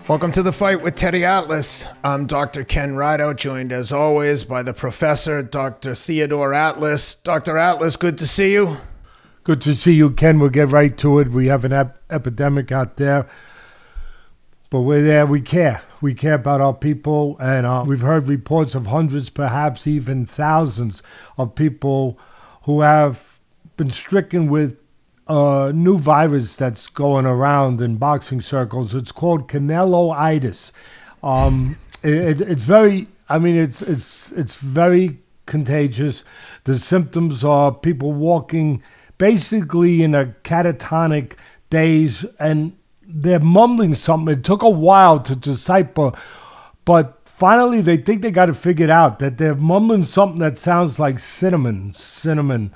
Welcome to The Fight with Teddy Atlas. I'm Dr. Ken Rideout, joined as always by the professor, Dr. Theodore Atlas. Dr. Atlas, good to see you. Good to see you, Ken. We'll get right to it. We have an epidemic out there, but we're there. We care. We care about our people, and we've heard reports of hundreds, perhaps even thousands of people who have been stricken with a new virus that's going around in boxing circles. It's called Canelo-itis. It's very, it's very contagious. The symptoms are people walking basically in a catatonic daze, and they're mumbling something. It took a while to decipher, but finally they think they got it figured out, that they're mumbling something that sounds like cinnamon. Cinnamon.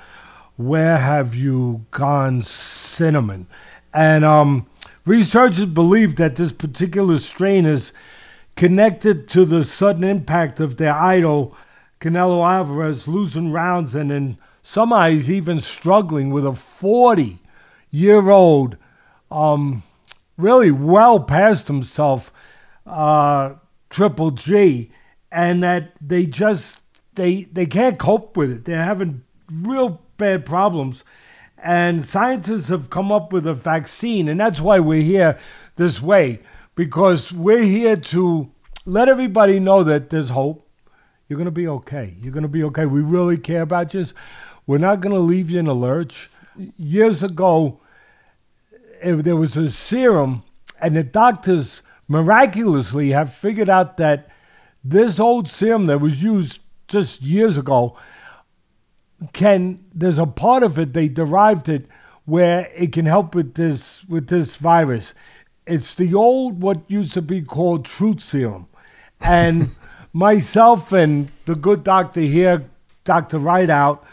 Where have you gone, cinnamon? And researchers believe that this particular strain is connected to the sudden impact of their idol, Canelo Alvarez, losing rounds and in some eyes even struggling with a 40-year-old, really well past himself, Triple G, and that they can't cope with it. They're having real bad problems, and scientists have come up with a vaccine, and that's why we're here this way, because we're here to let everybody know that there's hope. You're going to be okay. You're going to be okay. We really care about you. We're not going to leave you in a lurch. Years ago, there was a serum, and the doctors miraculously have figured out that this old serum that was used just years ago there's a part of it, they derived it, where it can help with this virus. It's the old, what used to be called truth serum. And myself and the good doctor here, Dr. Rideout,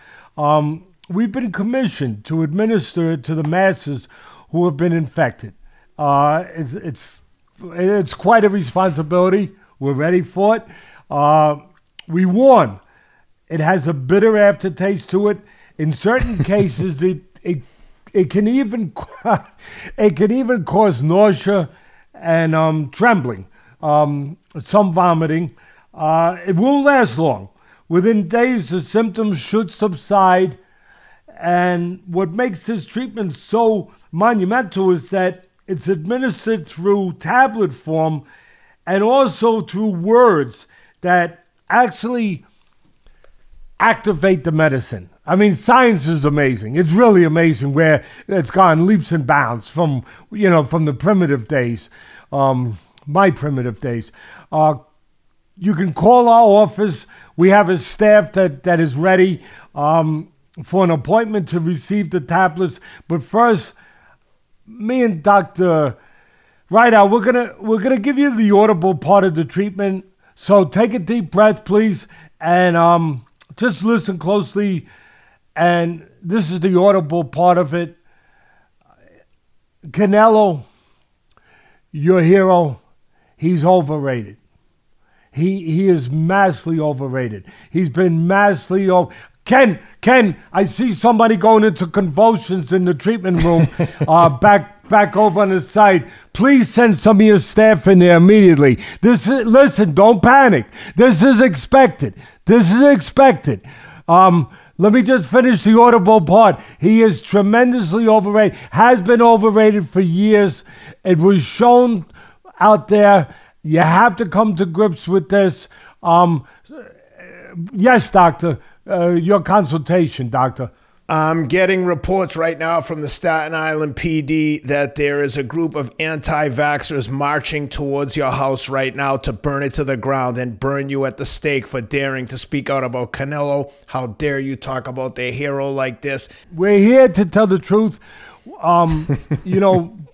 we've been commissioned to administer it to the masses who have been infected. It's quite a responsibility. We're ready for it. We warn. It has a bitter aftertaste to it. In certain cases, it can even cause nausea and trembling, some vomiting. It won't last long. Within days, the symptoms should subside. And what makes this treatment so monumental is that it's administered through tablet form and also through words that actually activate the medicine. I mean, science is amazing. It's really amazing where it's gone leaps and bounds from the primitive days, my primitive days. You can call our office. We have a staff that is ready for an appointment to receive the tablets. But first, me and Dr. Rideout, we're gonna give you the audible part of the treatment. So take a deep breath, please, and just listen closely, and this is the audible part of it. Canelo, your hero, he's overrated. He is massively overrated. He's been massively over. Ken, I see somebody going into convulsions in the treatment room. Back over on the side. Please send some of your staff in there immediately. Listen, don't panic. This is expected. Let me just finish the audible part. He is tremendously overrated, has been overrated for years. It was shown out there. You have to come to grips with this. Yes, doctor, your consultation, doctor. I'm getting reports right now from the Staten Island PD that there is a group of anti-vaxxers marching towards your house right now to burn it to the ground and burn you at the stake for daring to speak out about Canelo. How dare you talk about their hero like this? We're here to tell the truth.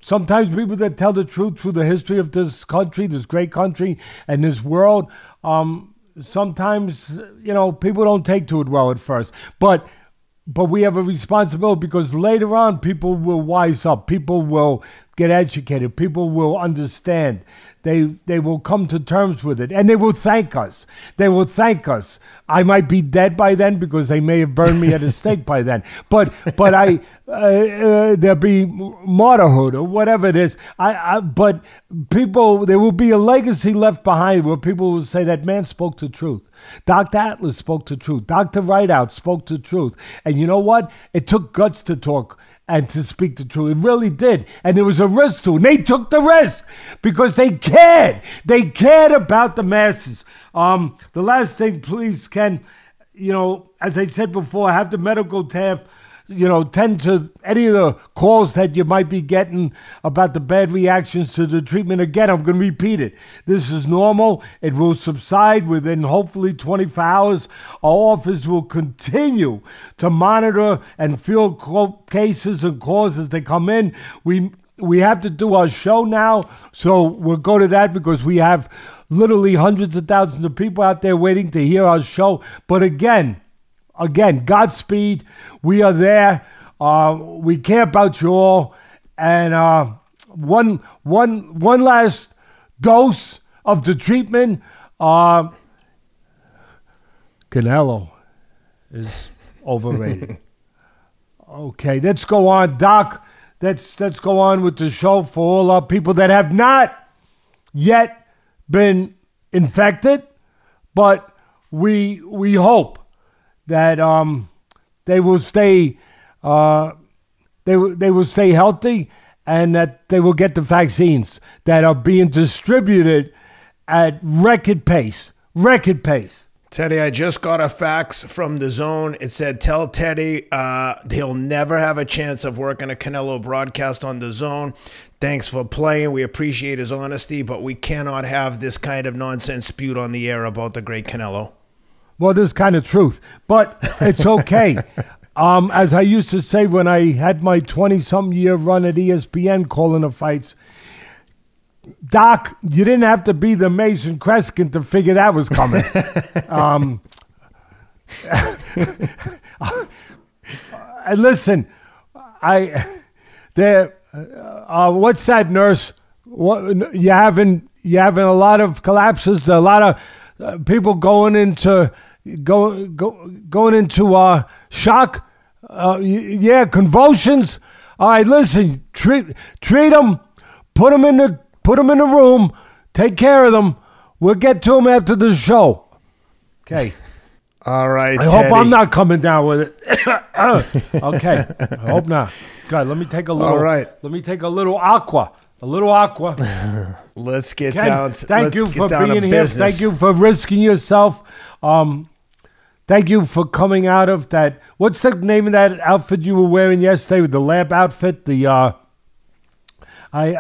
Sometimes people that tell the truth through the history of this country, this great country, and this world, sometimes, people don't take to it well at first. But we have a responsibility, because later on people will wise up. People will get educated. People will understand. They will come to terms with it, and they will thank us. They will thank us. I might be dead by then because they may have burned me at a stake by then. But there'll be martyrhood or whatever it is. But people, there will be a legacy left behind where people will say that man spoke the truth. Dr. Atlas spoke the truth. Dr. Rideout spoke the truth. And you know what? It took guts to talk and to speak the truth. It really did. And there was a risk to it. And they took the risk because they cared. They cared about the masses. The last thing, please, Ken, as I said before, have the medical staff, tend to any of the calls that you might be getting about the bad reactions to the treatment. Again, I'm going to repeat it. This is normal. It will subside within hopefully 24 hours. Our office will continue to monitor and field cases and calls as they come in. We have to do our show now, so we'll go to that because we have literally hundreds of thousands of people out there waiting to hear our show. But again, Godspeed. We are there. We care about you all. And one last dose of the treatment. Canelo is overrated. Okay, let's go on, Doc. Let's go on with the show for all our people that have not yet been infected, but we hope that they will stay they will stay healthy, and that they will get the vaccines that are being distributed at record pace. Teddy, I just got a fax from the Zone. It said, tell Teddy he'll never have a chance of working a Canelo broadcast on the Zone. Thanks for playing. We appreciate his honesty, but we cannot have this kind of nonsense spewed on the air about the great Canelo. Well, this kind of truth, but it's okay. As I used to say when I had my 20-something year run at ESPN calling the fights, Doc, you didn't have to be the Mason Kreskin to figure that was coming. And listen, what's that, nurse? You having a lot of collapses, a lot of people going into shock. Convulsions. All right, listen, treat them, put them in the room, take care of them. We'll get to them after the show. Okay. All right, I hope I'm not coming down with it. Okay, I hope not. God, let me take a little. All right. Let me take a little aqua. Let's get Ken, down to thank you for being here. business. Thank you for risking yourself. Thank you for coming out of that. What's the name of that outfit you were wearing yesterday? With the lab outfit. I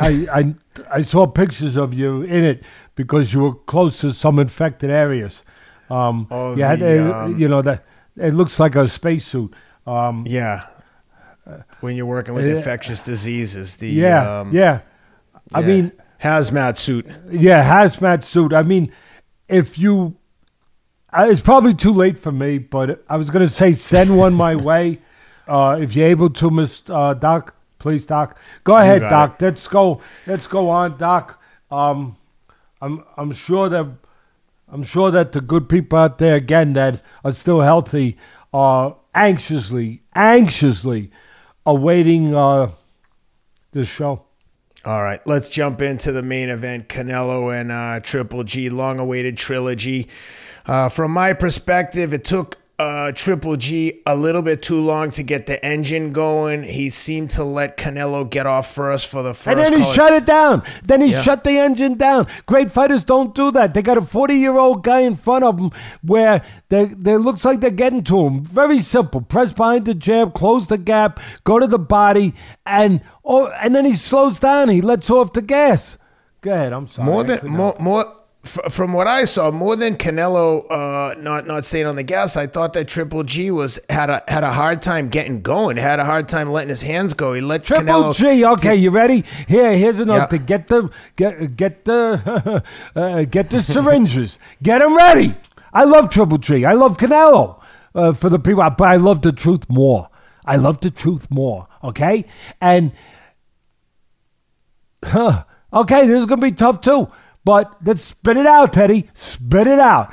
saw pictures of you in it because you were close to some infected areas. That it looks like a spacesuit. Yeah. When you're working with infectious diseases, I mean, hazmat suit. Yeah, hazmat suit. I mean, if you, it's probably too late for me, but I was going to say send one my way. If you're able to, Miss Doc, please, Doc. Go ahead, Doc. Let's go on, Doc. I'm sure that the good people out there, again, that are still healthy, are anxiously awaiting this show. All right, let's jump into the main event, Canelo and Triple G, long-awaited trilogy. From my perspective, it took Triple G a little bit too long to get the engine going. He seemed to let Canelo get off first for the first. And then he shut it down. Then he shut the engine down. Great fighters don't do that. They got a 40-year-old guy in front of them where they looks like they're getting to him. Very simple. Press behind the jab, close the gap, go to the body, and then he slows down. He lets off the gas. Go ahead. I'm sorry. From what I saw, more than Canelo not staying on the gas, I thought that Triple G had a hard time getting going. Had a hard time letting his hands go. He let Triple G. Okay, you ready? Here's another thing. Get the syringes. Get them ready. I love Triple G. I love Canelo for the people, but I love the truth more. Okay, and Okay, this is going to be tough too. But let's spit it out, Teddy. Spit it out.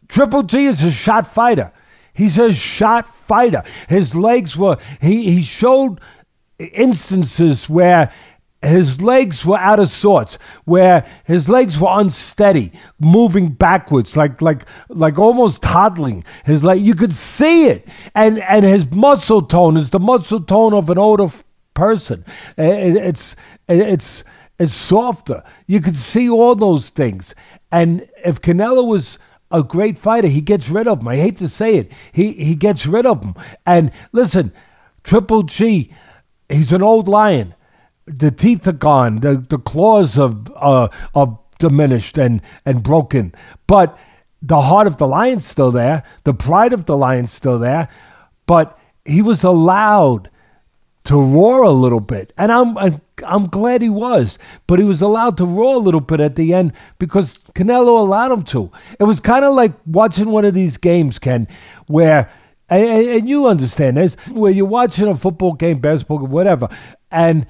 Triple G is a shot fighter. He's a shot fighter. His legs were, he showed instances where his legs were out of sorts, where his legs were unsteady, moving backwards, like almost toddling. His leg, you could see it. And his muscle tone is the muscle tone of an older person. It's softer. You could see all those things. And if Canelo was a great fighter, he gets rid of him. I hate to say it. He gets rid of him. And listen, Triple G, he's an old lion. The teeth are gone. The claws are diminished and broken. But the heart of the lion's still there. The pride of the lion's still there. But he was allowed to roar a little bit. And I'm glad he was. But he was allowed to roar a little bit at the end because Canelo allowed him to. It was kind of like watching one of these games, Ken, where, and you understand this, where you're watching a football game, basketball game, whatever, and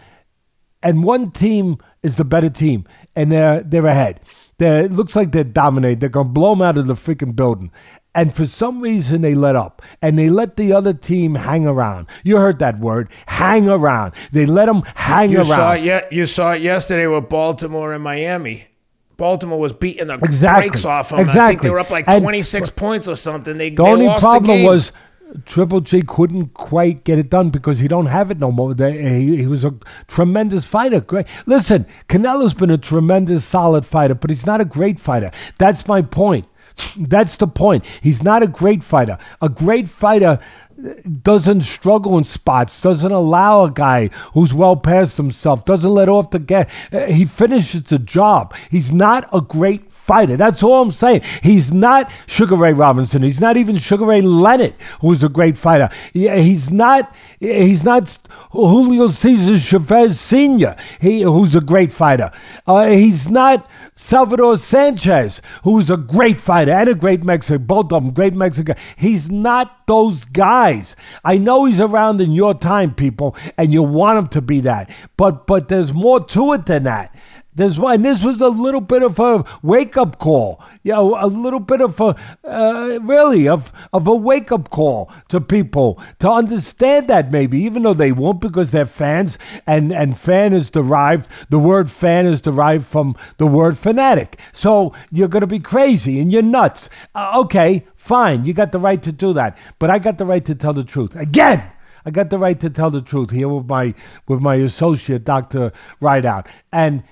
one team is the better team, and they're ahead. It looks like they're dominating. They're going to blow them out of the freaking building. And for some reason, they let up. And they let the other team hang around. You heard that word, hang around. They let them hang around. You saw it yesterday with Baltimore and Miami. Baltimore was beating the brakes off them. Exactly. I think they were up like 26 points or something. The only problem was Triple G couldn't quite get it done because he don't have it no more. He was a tremendous fighter. Great. Listen, Canelo's been a tremendous, solid fighter, but he's not a great fighter. That's my point. That's the point. He's not a great fighter. A great fighter doesn't struggle in spots, doesn't allow a guy who's well past himself, doesn't let off the gas. He finishes the job. He's not a great fighter. That's all I'm saying. He's not Sugar Ray Robinson. He's not even Sugar Ray Leonard, who's a great fighter. He's not Julio Cesar Chavez Sr., who's a great fighter. He's not Salvador Sanchez, who's a great fighter and a great Mexican, both of them great Mexican. He's not those guys. I know he's around in your time, people, and you want him to be that. But there's more to it than that. And this was a little bit of a wake-up call, a little bit of a, of a wake-up call to people to understand that maybe, even though they won't because they're fans, and the word fan is derived from the word fanatic. So you're going to be crazy and you're nuts. Okay, fine, you got the right to do that, but I got the right to tell the truth. Again, I got the right to tell the truth here with my associate, Dr. Rideout. And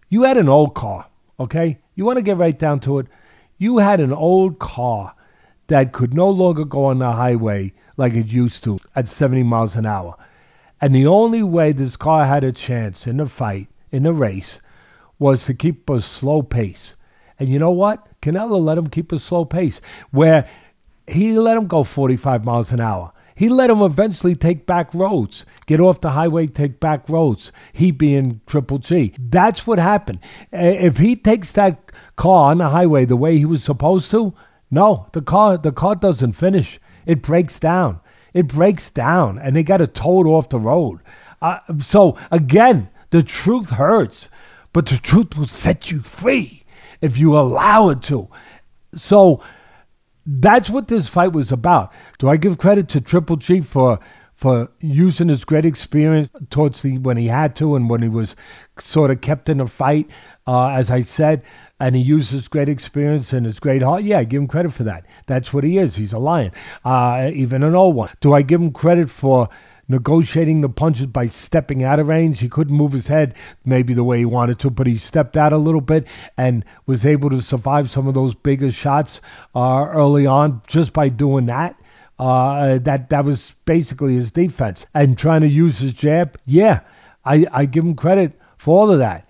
you had an old car, okay? You want to get right down to it? You had an old car that could no longer go on the highway like it used to at 70 miles an hour. And the only way this car had a chance in the fight, in the race, was to keep a slow pace. And you know what? Canelo let him keep a slow pace, where he let him go 45 miles an hour. He let him eventually take back roads, get off the highway, take back roads, he being Triple G. That's what happened. If he takes that car on the highway the way he was supposed to, no, the car doesn't finish. It breaks down. It breaks down, and they got to tow it off the road. So, again, the truth hurts, but the truth will set you free if you allow it to. So, that's what this fight was about. Do I give credit to Triple G for using his great experience towards when he had to and when he was sort of kept in a fight, as I said, and he used his great experience and his great heart? Yeah, I give him credit for that. That's what he is. He's a lion, even an old one. Do I give him credit for negotiating the punches by stepping out of range? He couldn't move his head maybe the way he wanted to, but he stepped out a little bit and was able to survive some of those bigger shots early on just by doing that. That was basically his defense. And trying to use his jab, yeah, I give him credit for all of that.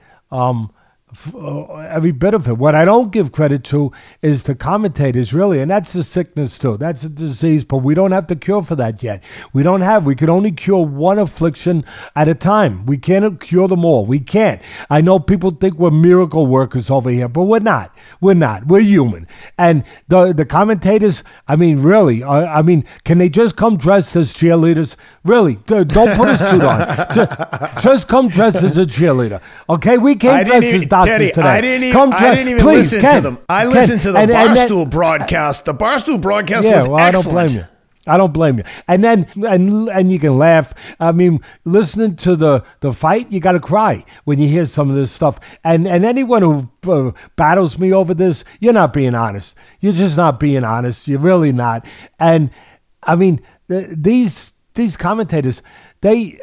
every bit of it. What I don't give credit to is the commentators, really, and that's a sickness too. That's a disease, but we don't have the cure for that yet. We can only cure one affliction at a time. We can't cure them all. We can't. I know people think we're miracle workers over here, but we're not. We're not. We're human. And the commentators, I mean, really, can they just come dressed as cheerleaders? Really, don't put a suit on. Just come dressed as a cheerleader. Okay, we can't dress as doctors today. I didn't even listen to them. I listened to the Barstool broadcast. The Barstool broadcast was excellent. I don't blame you. And then you can laugh. I mean, listening to the fight, you got to cry when you hear some of this stuff. And anyone who battles me over this, you're not being honest. You're just not being honest. You're really not. And I mean, these commentators, they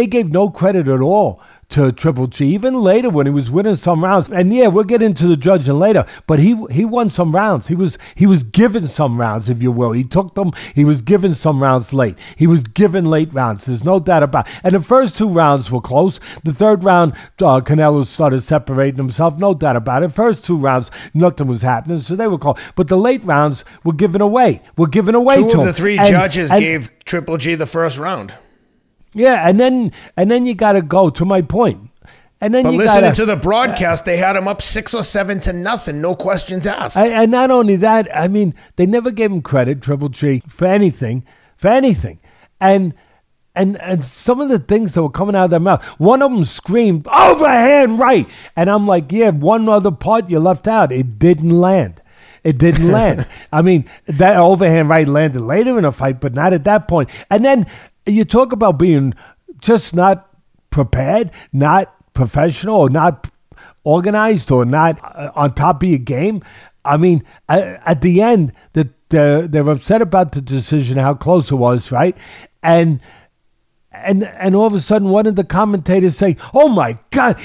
gave no credit at all to Triple G, even later when he was winning some rounds. And yeah, we'll get into the judging later, but he won some rounds. He was given some rounds, if you will. He took them. He was given some rounds late. He was given late rounds. There's no doubt about it. And the first 2 rounds were close. The third round, Canelo started separating himself. No doubt about it. First 2 rounds, nothing was happening, so they were close. But the late rounds were given away. Two of the 3 judges gave Triple G the first round. Yeah, and then you got to go to my point. And then listening to the broadcast, they had him up 6 or 7 to nothing, no questions asked. And not only that, I mean, they never gave him credit, Triple G, for anything. And some of the things that were coming out of their mouth, one of them screamed, overhand right. And I'm like, yeah, one other part you left out. It didn't land. I mean, that overhand right landed later in the fight, but not at that point. And then you talk about being just not prepared, not professional, or not organized, or not on top of your game. I mean, at the end, they're upset about the decision, how close it was, right? And all of a sudden, one of the commentators say, "Oh my God,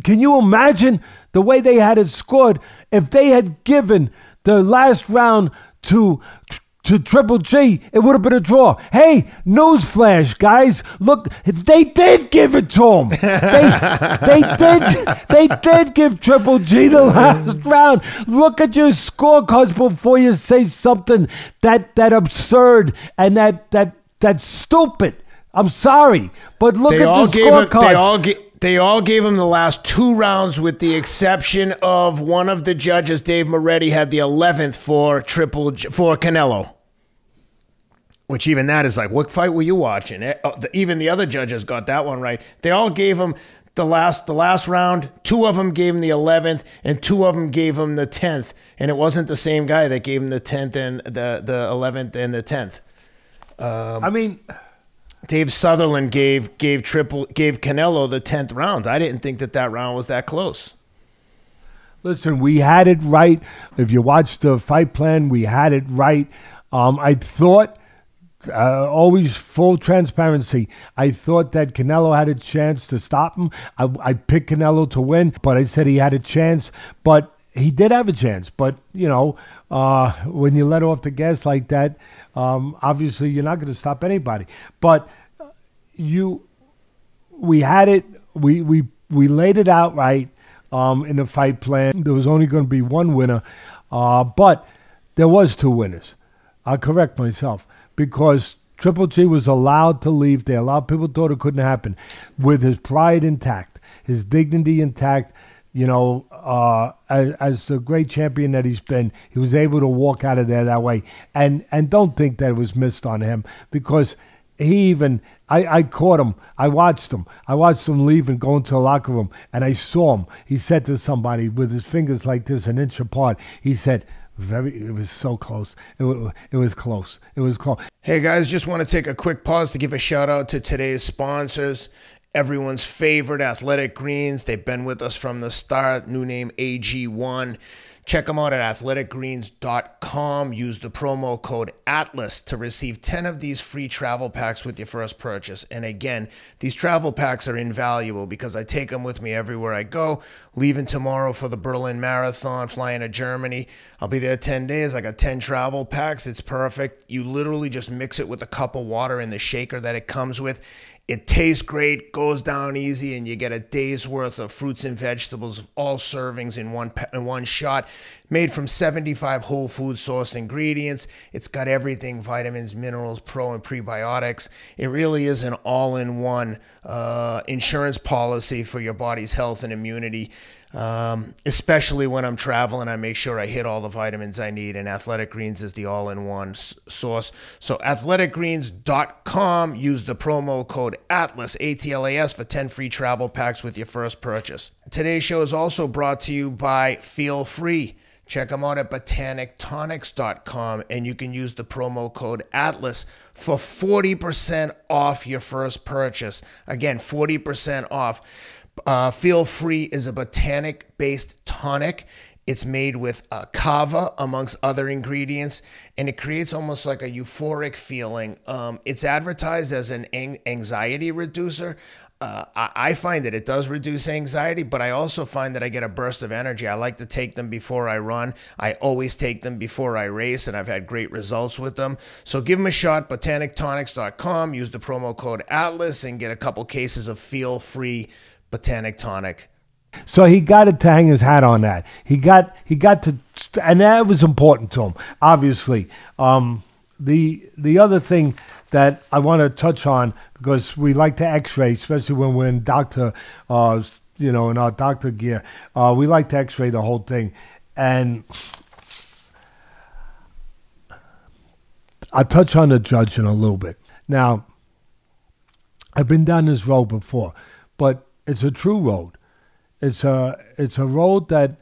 can you imagine the way they had it scored if they had given the last round to Triple G, it would have been a draw." Hey, newsflash, guys! Look, they did give it to him. They did give Triple G the last round. Look at your scorecards before you say something that absurd and that stupid. I'm sorry, but look at the scorecards. They all gave him the last 2 rounds, with the exception of one of the judges. Dave Moretti had the 11th for Canelo. Which even that is like, what fight were you watching? Even the other judges got that one right. They all gave him the last round. 2 of them gave him the 11th, and 2 of them gave him the 10th. And it wasn't the same guy that gave him the 10th and the 11th and the 10th. I mean, Dave Sutherland gave Canelo the 10th round. I didn't think that round was that close. Listen, we had it right. If you watch the fight plan, we had it right. I thought, always full transparency, I thought that Canelo had a chance to stop him. I picked Canelo to win, but I said he had a chance. But he did have a chance. But, when you let off the gas like that, obviously you're not going to stop anybody. But we had it. We laid it out right in the fight plan. There was only going to be one winner, but there was 2 winners. I'll correct myself, because Triple G was allowed to leave there. A lot of people thought it couldn't happen, with his pride intact, his dignity intact. As the great champion that he's been, he was able to walk out of there that way. And don't think that it was missed on him, because I caught him. I watched him leave and go into the locker room, and I saw him. He said to somebody with his fingers like this, an inch apart, he said, it was so close. It was close. It was close. Hey guys, just want to take a quick pause to give a shout out to today's sponsors. Everyone's favorite, Athletic Greens. They've been with us from the start. New name, AG1. Check them out at athleticgreens.com. Use the promo code ATLAS to receive 10 of these free travel packs with your first purchase. And again, these travel packs are invaluable because I take them with me everywhere I go. Leaving tomorrow for the Berlin Marathon, flying to Germany. I'll be there 10 days. I got 10 travel packs. It's perfect. You literally just mix it with a cup of water in the shaker that it comes with. It tastes great, goes down easy, and you get a day's worth of fruits and vegetables, all servings in one shot. Made from 75 whole food sourced ingredients. It's got everything: vitamins, minerals, pro and prebiotics. It really is an all-in-one insurance policy for your body's health and immunity. Especially when I'm traveling, I make sure I hit all the vitamins I need, and Athletic Greens is the all-in-one source. So athleticgreens.com, use the promo code ATLAS, ATLAS, for 10 free travel packs with your first purchase. Today's show is also brought to you by Feel Free. Check them out at botanictonics.com, and you can use the promo code ATLAS for 40% off your first purchase. Again, 40% off. Feel Free is a botanic-based tonic. It's made with kava, amongst other ingredients, and it creates almost like a euphoric feeling. It's advertised as an anxiety reducer. I find that it does reduce anxiety, but I also find that I get a burst of energy. I like to take them before I run. I always take them before I race, and I've had great results with them. So give them a shot, botanictonics.com. Use the promo code ATLAS and get a couple cases of Feel Free Botanic Tonic. So he got it to hang his hat on that. He got to, and that was important to him, obviously. The other thing that I want to touch on, because we like to X-ray, especially when we're in doctor, in our doctor gear, we like to X-ray the whole thing. And I'll touch on the judge in a little bit. Now, I've been down this road before, but it's a true road. It's a road that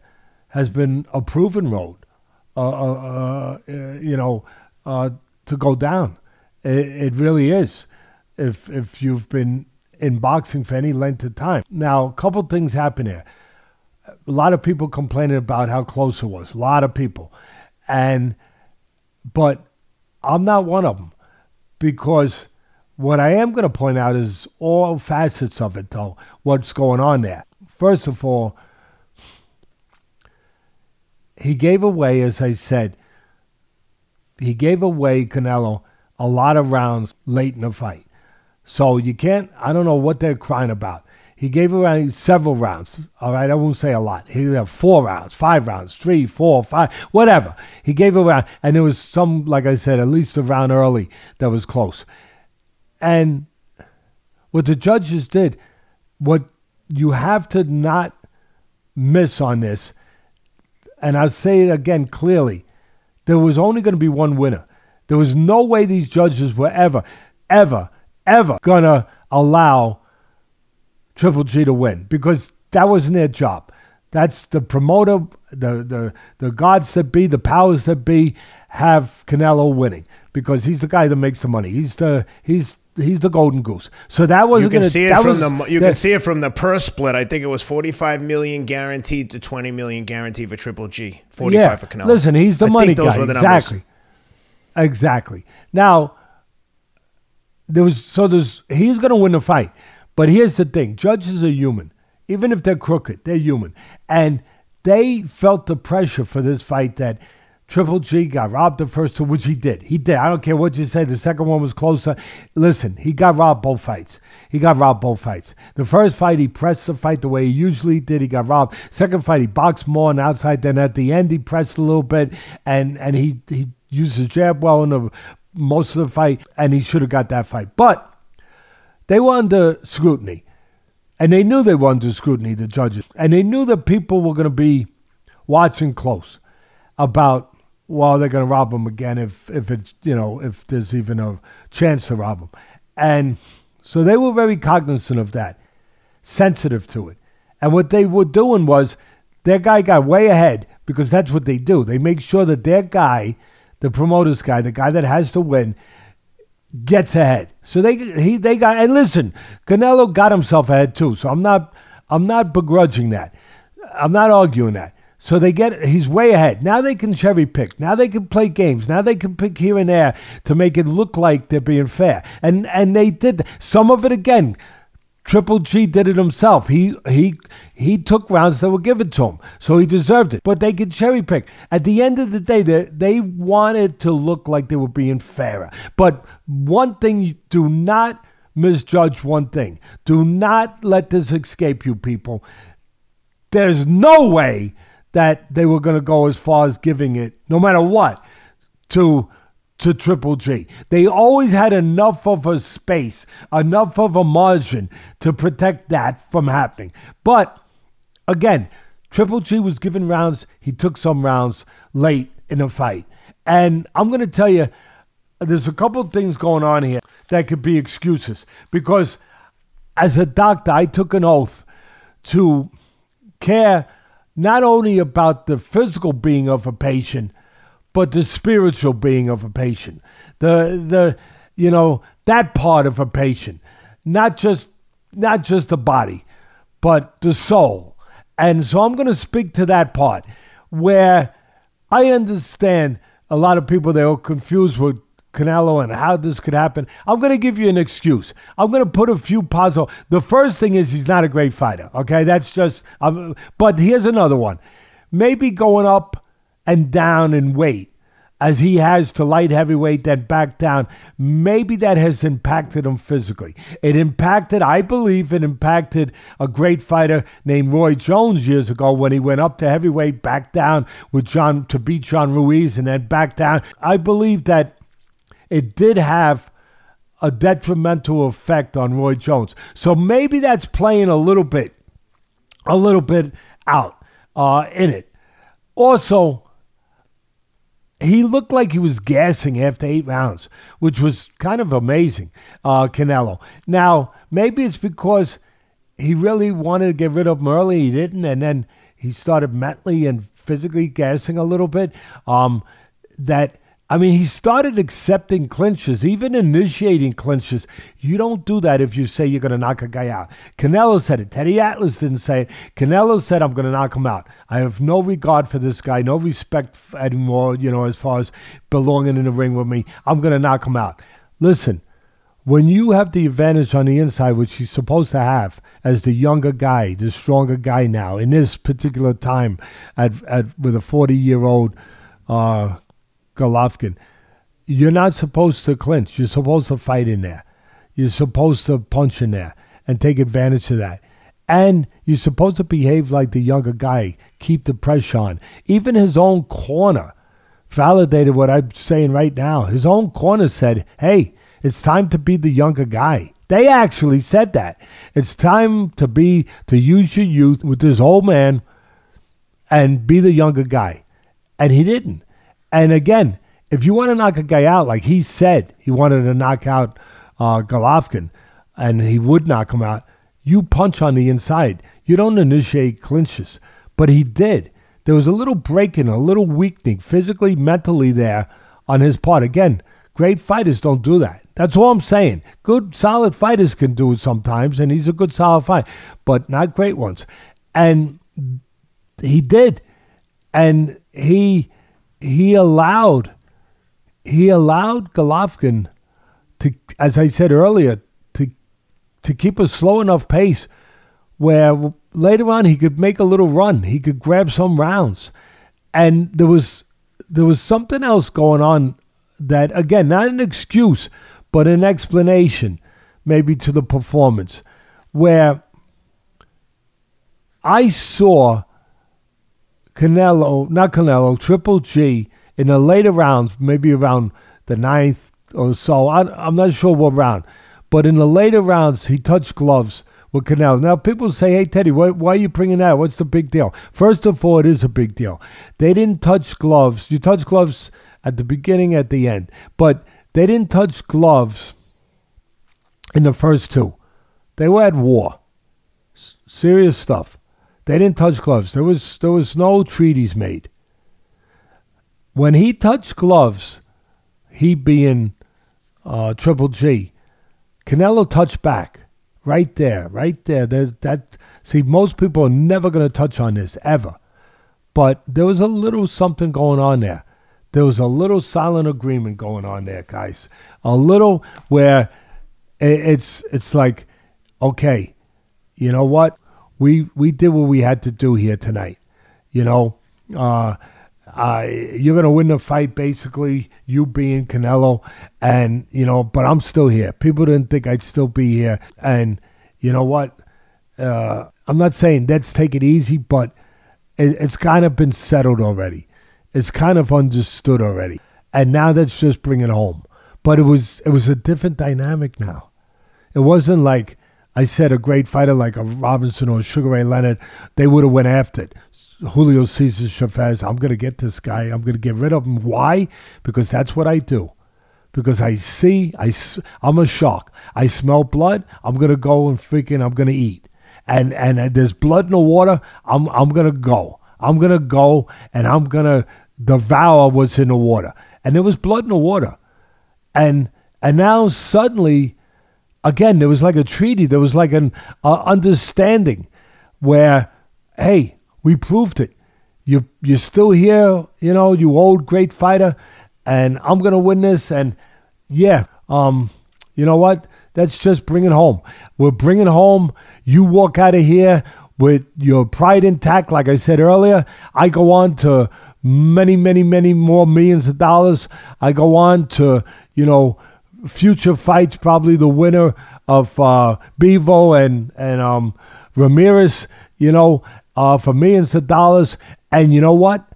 has been a proven road, to go down. It really is, if you've been in boxing for any length of time. Now, a couple things happen here. A lot of people complaining about how close it was. A lot of people. But I'm not one of them, because what I am going to point out is all facets of it, though, what's going on there. First of all, he gave away, as I said, Canelo a lot of rounds late in the fight. So you can't, I don't know what they're crying about. He gave away several rounds, all right? I won't say a lot. He had 4 rounds, 5 rounds, 3, 4, 5, whatever. He gave away, and there was some, like I said, at least a round early that was close. And what the judges did, what you have to not miss on this, and I'll say it again clearly, there was only going to be one winner. There was no way these judges were ever going to allow Triple G to win, because that wasn't their job. That's the promoter, the gods that be, the powers that be, have Canelo winning, because he's the guy that makes the money. He's the golden goose. So that wasn't going to. You can see it from the purse split. I think it was $45 million guaranteed to $20 million guaranteed for Triple G. 45 for Canelo. Listen, he's the money guy. Exactly. Now, he's going to win the fight. But here's the thing: judges are human. Even if they're crooked, they're human, and they felt the pressure for this fight that Triple G got robbed the first two, which he did. He did. I don't care what you say. The second one was closer. Listen, he got robbed both fights. The first fight, he pressed the fight the way he usually did. He got robbed. Second fight, he boxed more on the outside. Then at the end, he pressed a little bit, and he used his jab well in most of the fight, and he should have got that fight. But they were under scrutiny, and they knew they were under scrutiny, the judges, and they knew that people were going to be watching close about, well, they're going to rob him again if it's, if there's even a chance to rob him. And so they were very cognizant of that, sensitive to it. And what they were doing was their guy got way ahead, because that's what they do. They make sure that their guy, the promoter's guy, the guy that has to win, gets ahead. So they got, and listen, Canelo got himself ahead too. So I'm not begrudging that. I'm not arguing that. So he's way ahead. Now they can cherry pick. Now they can play games. Now they can pick here and there to make it look like they're being fair. And they did some of it again. Triple G did it himself. He took rounds that were given to him, so he deserved it. But they could cherry pick. At the end of the day, they wanted to look like they were being fairer. But one thing, do not misjudge one thing. Do not let this escape you, people. There's no way that they were going to go as far as giving it, no matter what, to Triple G. They always had enough of a space, enough of a margin to protect that from happening. But again, Triple G was given rounds. He took some rounds late in the fight. And I'm going to tell you, there's a couple of things going on here that could be excuses. Because as a doctor, I took an oath to care not only about the physical being of a patient, but the spiritual being of a patient. That part of a patient. Not just the body, but the soul. And so I'm going to speak to that part where I understand a lot of people, they're confused with Canelo and how this could happen. I'm going to give you an excuse. I'm going to put a few puzzles. The first thing is he's not a great fighter. Okay, that's just, but here's another one. Maybe going up and down in weight as he has to light heavyweight, then back down, maybe that has impacted him physically. I believe it impacted a great fighter named Roy Jones years ago when he went up to heavyweight, back down to beat John Ruiz, and then back down. I believe that it did have a detrimental effect on Roy Jones. So maybe that's playing a little bit out in it. Also, he looked like he was gassing after 8 rounds, which was kind of amazing, Canelo. Now, maybe it's because he really wanted to get rid of him early. He didn't, and then he started mentally and physically gassing a little bit. He started accepting clinches, even initiating clinches. You don't do that if you say you're going to knock a guy out. Canelo said it. Teddy Atlas didn't say it. Canelo said, I'm going to knock him out. I have no regard for this guy, no respect anymore, as far as belonging in the ring with me. I'm going to knock him out. Listen, when you have the advantage on the inside, which he's supposed to have as the younger guy, the stronger guy now, in this particular time with a 40-year-old Golovkin, you're not supposed to clinch. You're supposed to fight in there. You're supposed to punch in there and take advantage of that. And you're supposed to behave like the younger guy, keep the pressure on. Even his own corner validated what I'm saying right now. His own corner said, hey, it's time to be the younger guy. They actually said that. It's time to use your youth with this old man and be the younger guy. And he didn't. And again, if you want to knock a guy out, like he said he wanted to knock out Golovkin, and he would knock him out, you punch on the inside. You don't initiate clinches. But he did. There was a little breaking, a little weakening, physically, mentally there on his part. Again, great fighters don't do that. That's all I'm saying. Good, solid fighters can do it sometimes, and he's a good, solid fighter, but not great ones. And he did. And he allowed Golovkin to, as I said earlier, to keep a slow enough pace where later on he could make a little run. He could grab some rounds. And there was something else going on that, again, not an excuse, but an explanation maybe to the performance, where I saw Triple G in the later rounds, maybe around the 9th or so. I'm not sure what round. But in the later rounds, he touched gloves with Canelo. Now, people say, hey, Teddy, why are you bringing that? What's the big deal? First of all, it is a big deal. They didn't touch gloves. You touch gloves at the beginning, at the end. But they didn't touch gloves in the first 2. They were at war. Serious stuff. They didn't touch gloves. There was no treaties made. When he touched gloves, he being Triple G, Canelo touched back. Right there. See, most people are never going to touch on this, ever. But there was a little something going on there. There was a little silent agreement going on there, guys. A little where it's like, okay, you know what? We did what we had to do here tonight. You're going to win the fight, basically, you being Canelo. And, but I'm still here. People didn't think I'd still be here. And you know what? I'm not saying let's take it easy, but it's kind of been settled already. It's kind of understood already. And now let's just bring it home. But it was a different dynamic now. It wasn't like I said a great fighter like a Robinson or Sugar Ray Leonard, they would have went after it. Julio Cesar Chavez, I'm going to get this guy. I'm going to get rid of him. Why? Because that's what I do. Because I'm a shark. I smell blood. I'm going to go and I'm going to eat. And there's blood in the water. I'm going to go. I'm going to go and I'm going to devour what's in the water. And there was blood in the water. And now suddenly, again, there was like a treaty. There was like an understanding where, hey, we proved it. You're still here, you old great fighter, and I'm going to win this. And yeah, you know what? Let's just bring it home. We're bringing home. You walk out of here with your pride intact. Like I said earlier, I go on to many, many, many more millions of dollars. I go on to, future fights, probably the winner of Bevo and Ramirez, for millions of dollars. And you know what?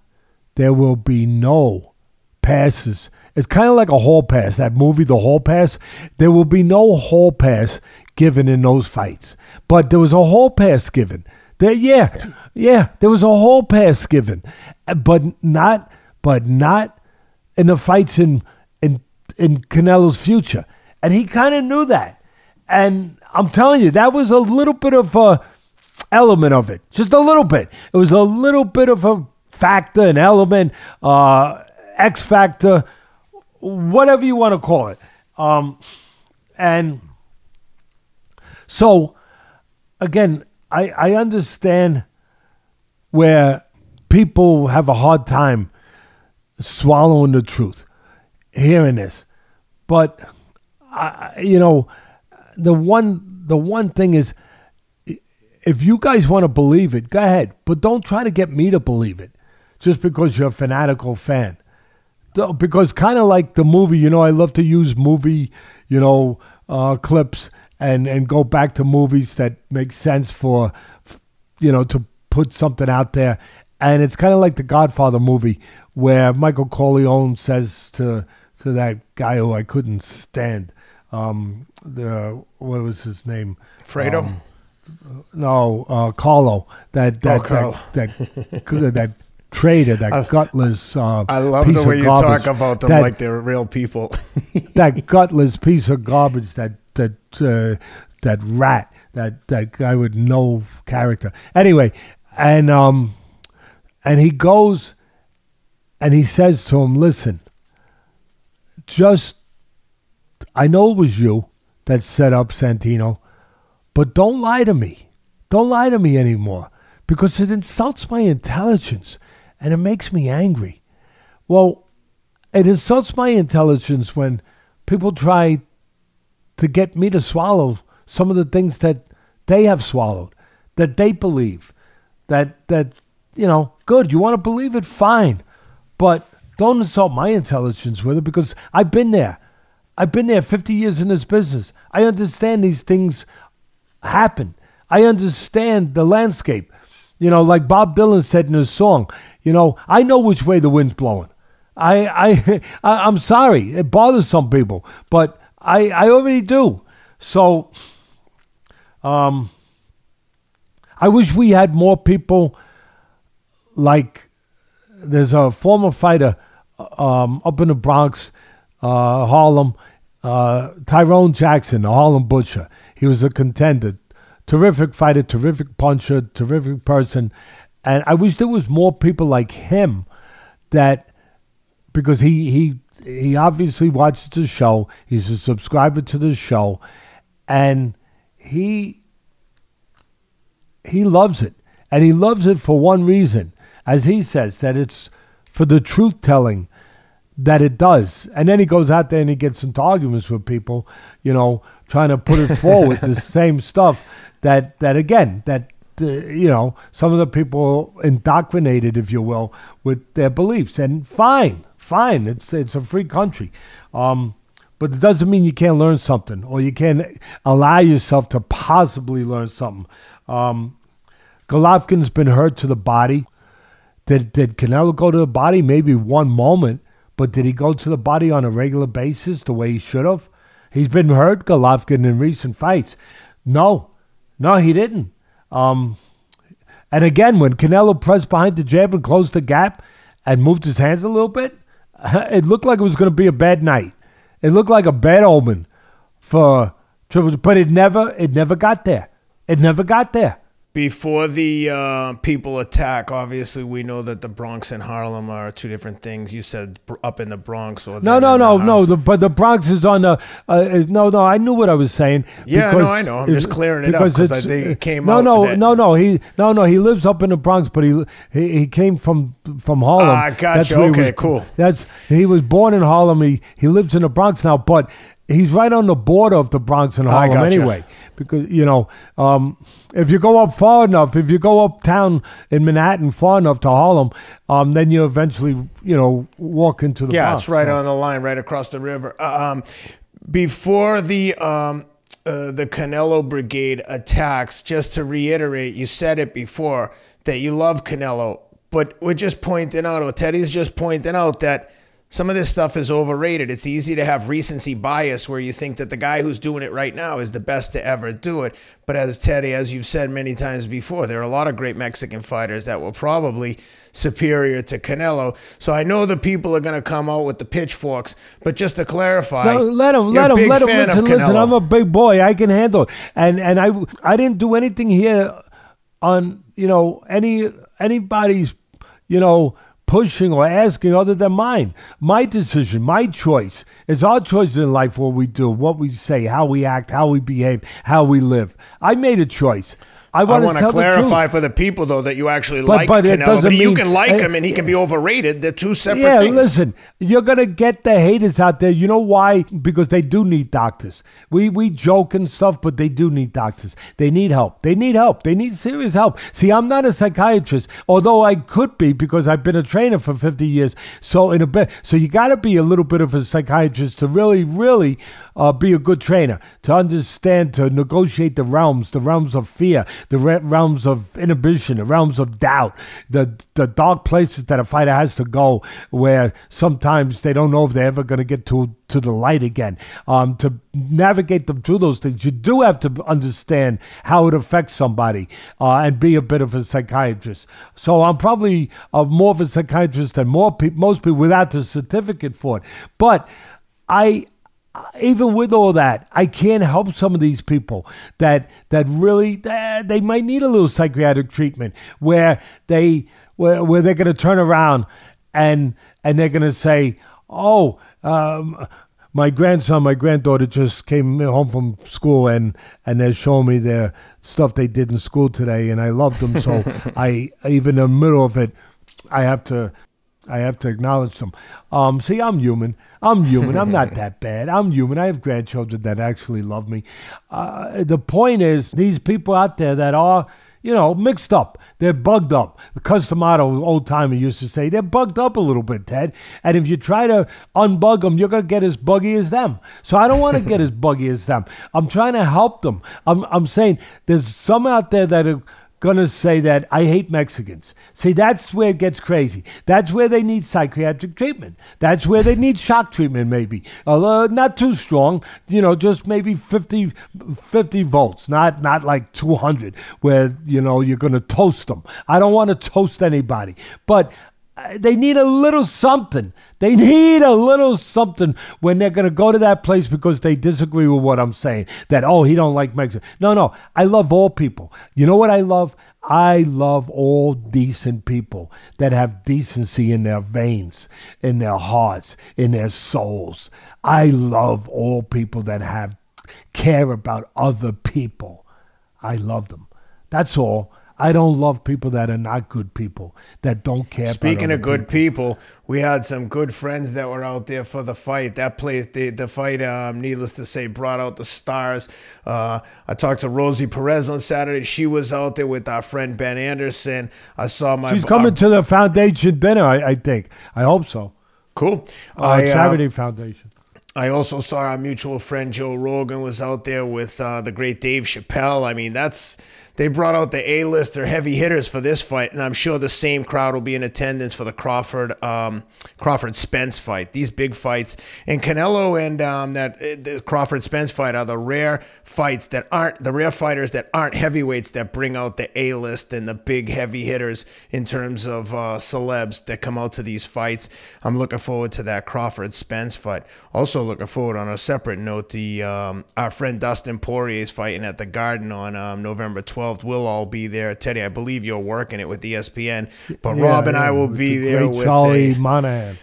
There will be no passes. It's kind of like a hall pass, that movie, The Hall Pass. There will be no hall pass given in those fights. But there was a hall pass given. There was a hall pass given. But not in the fights in Canelo's future. And he kind of knew that. And I'm telling you, that was a little bit of a element of it. Just a little bit. It was a little bit of a factor, an element, X factor, whatever you want to call it. And so, again, I understand where people have a hard time swallowing the truth, hearing this. But, the one thing is, if you guys want to believe it, go ahead. But don't try to get me to believe it just because you're a fanatical fan. Because kind of like the movie, I love to use movie, clips and go back to movies that make sense for, to put something out there. And it's kind of like the Godfather movie where Michael Corleone says to that guy who I couldn't stand, what was his name? Fredo? Carlo. That traitor, that gutless I love the way you talk about them like they're real people. That gutless piece of garbage, that rat, that guy with no character. Anyway, and he goes and he says to him, listen, I know it was you that set up Santino, but don't lie to me. Don't lie to me anymore because it insults my intelligence and it makes me angry. Well, it insults my intelligence when people try to get me to swallow some of the things that they have swallowed, that they believe, that good, you want to believe it, fine, but don't insult my intelligence with it because I've been there. I've been there 50 years in this business. I understand these things happen. I understand the landscape. Like Bob Dylan said in his song, I know which way the wind's blowing. I'm sorry. It bothers some people, but I already do. So I wish we had more people like there's a former fighter up in the Bronx, Harlem, Tyrone Jackson, the Harlem Butcher. He was a contender. Terrific fighter, terrific puncher, terrific person. And I wish there was more people like him because he obviously watches the show. He's a subscriber to the show. And he loves it. And he loves it for one reason. As he says, that it's for the truth-telling that it does. And then he goes out there and he gets into arguments with people, trying to put it forward, the same stuff that some of the people indoctrinated, if you will, with their beliefs. And fine. It's a free country. But it doesn't mean you can't learn something, or you can't allow yourself to possibly learn something. Golovkin's been hurt to the body. Did Canelo go to the body? Maybe one moment, but did he go to the body on a regular basis the way he should have? He's been hurt, Golovkin, in recent fights. No, he didn't. And again, when Canelo pressed behind the jab and closed the gap and moved his hands a little bit, it looked like it was going to be a bad night. It looked like a bad omen for Triple G, but it never got there. It never got there. Before the people attack, obviously we know that the Bronx and Harlem are two different things. You said up in the Bronx or no. But the Bronx is on the. No. I knew what I was saying. Yeah, no, I know. I'm just clearing it up because I think it came out. No. He lives up in the Bronx, but he came from Harlem. Ah, gotcha. Okay, cool. He was born in Harlem. He lives in the Bronx now, but he's right on the border of the Bronx and Harlem anyway. Because, if you go up far enough, if you go uptown in Manhattan far enough to Harlem, then you eventually, walk into the Bronx. Yeah, it's right on the line, right across the river. Before the Canelo Brigade attacks, just to reiterate, you said it before, that you love Canelo, but we're just pointing out, or Teddy's just pointing out, that some of this stuff is overrated. It's easy to have recency bias where you think that the guy who's doing it right now is the best to ever do it. But as Teddy, as you've said many times before, there are a lot of great Mexican fighters that were probably superior to Canelo. So I know the people are going to come out with the pitchforks, but just to clarify, let him listen. I'm a big boy. I can handle it. And I didn't do anything here on, anybody's, pushing or asking other than mine. My decision, my choice. It's our choice in life, what we do, what we say, how we act, how we behave, how we live. I made a choice. I want to clarify for the people, though, that you actually like Canelo. But you can like him and he can be overrated. They're two separate things. Listen, you're going to get the haters out there. You know why? Because they do need doctors. We joke and stuff, but they do need doctors. They need help. They need serious help. See, I'm not a psychiatrist, although I could be because I've been a trainer for 50 years. So you got to be a little bit of a psychiatrist to really be a good trainer, to understand, to negotiate the realms of fear, the realms of inhibition, the realms of doubt, the dark places that a fighter has to go where sometimes they don't know if they're ever going to get to the light again. To navigate them through those things, you do have to understand how it affects somebody and be a bit of a psychiatrist. So I'm probably more of a psychiatrist than most people without the certificate for it. But even with all that, I can't help some of these people that really they might need a little psychiatric treatment where they're going to turn around and they're going to say, "Oh, my grandson, my granddaughter just came home from school and they're showing me their stuff they did in school today, and I loved them, so I even in the middle of it, I have to acknowledge them." See, I'm human. I'm not that bad. I'm human. I have grandchildren that actually love me. The point is, these people out there that are, mixed up. They're bugged up. The Customato old-timer used to say, they're bugged up a little bit, Ted. And if you try to unbug them, you're going to get as buggy as them. So I don't want to get as buggy as them. I'm trying to help them. I'm saying there's some out there that are going to say that I hate Mexicans. See, that's where it gets crazy. That's where they need psychiatric treatment. That's where they need shock treatment, maybe. Not too strong, just maybe 50 volts, not like 200, where, you're going to toast them. I don't want to toast anybody. But they need a little something. They need a little something when they're going to go to that place because they disagree with what I'm saying. That, he don't like Mexico. No. I love all people. You know what I love? I love all decent people that have decency in their veins, in their hearts, in their souls. I love all people that care about other people. I love them. That's all. I don't love people that are not good people, that don't care. Speaking of good people, we had some good friends that were out there for the fight. That place, the fight, needless to say, brought out the stars. I talked to Rosie Perez on Saturday. She was out there with our friend Ben Anderson. I saw She's coming to the foundation dinner, I think. I hope so. Cool. Charity Foundation. I also saw our mutual friend Joe Rogan was out there with the great Dave Chappelle. I mean, they brought out the A-lister heavy hitters for this fight, and I'm sure the same crowd will be in attendance for the Crawford-Spence fight. These big fights, and Canelo and the Crawford-Spence fight are the rare fighters that aren't heavyweights that bring out the A-list and the big heavy hitters in terms of celebs that come out to these fights. I'm looking forward to that Crawford-Spence fight. Also looking forward, on a separate note, our friend Dustin Poirier is fighting at the Garden on November 12th. We'll all be there. Teddy, I believe you're working it with ESPN, but Rob and I will be there with Charlie Monahan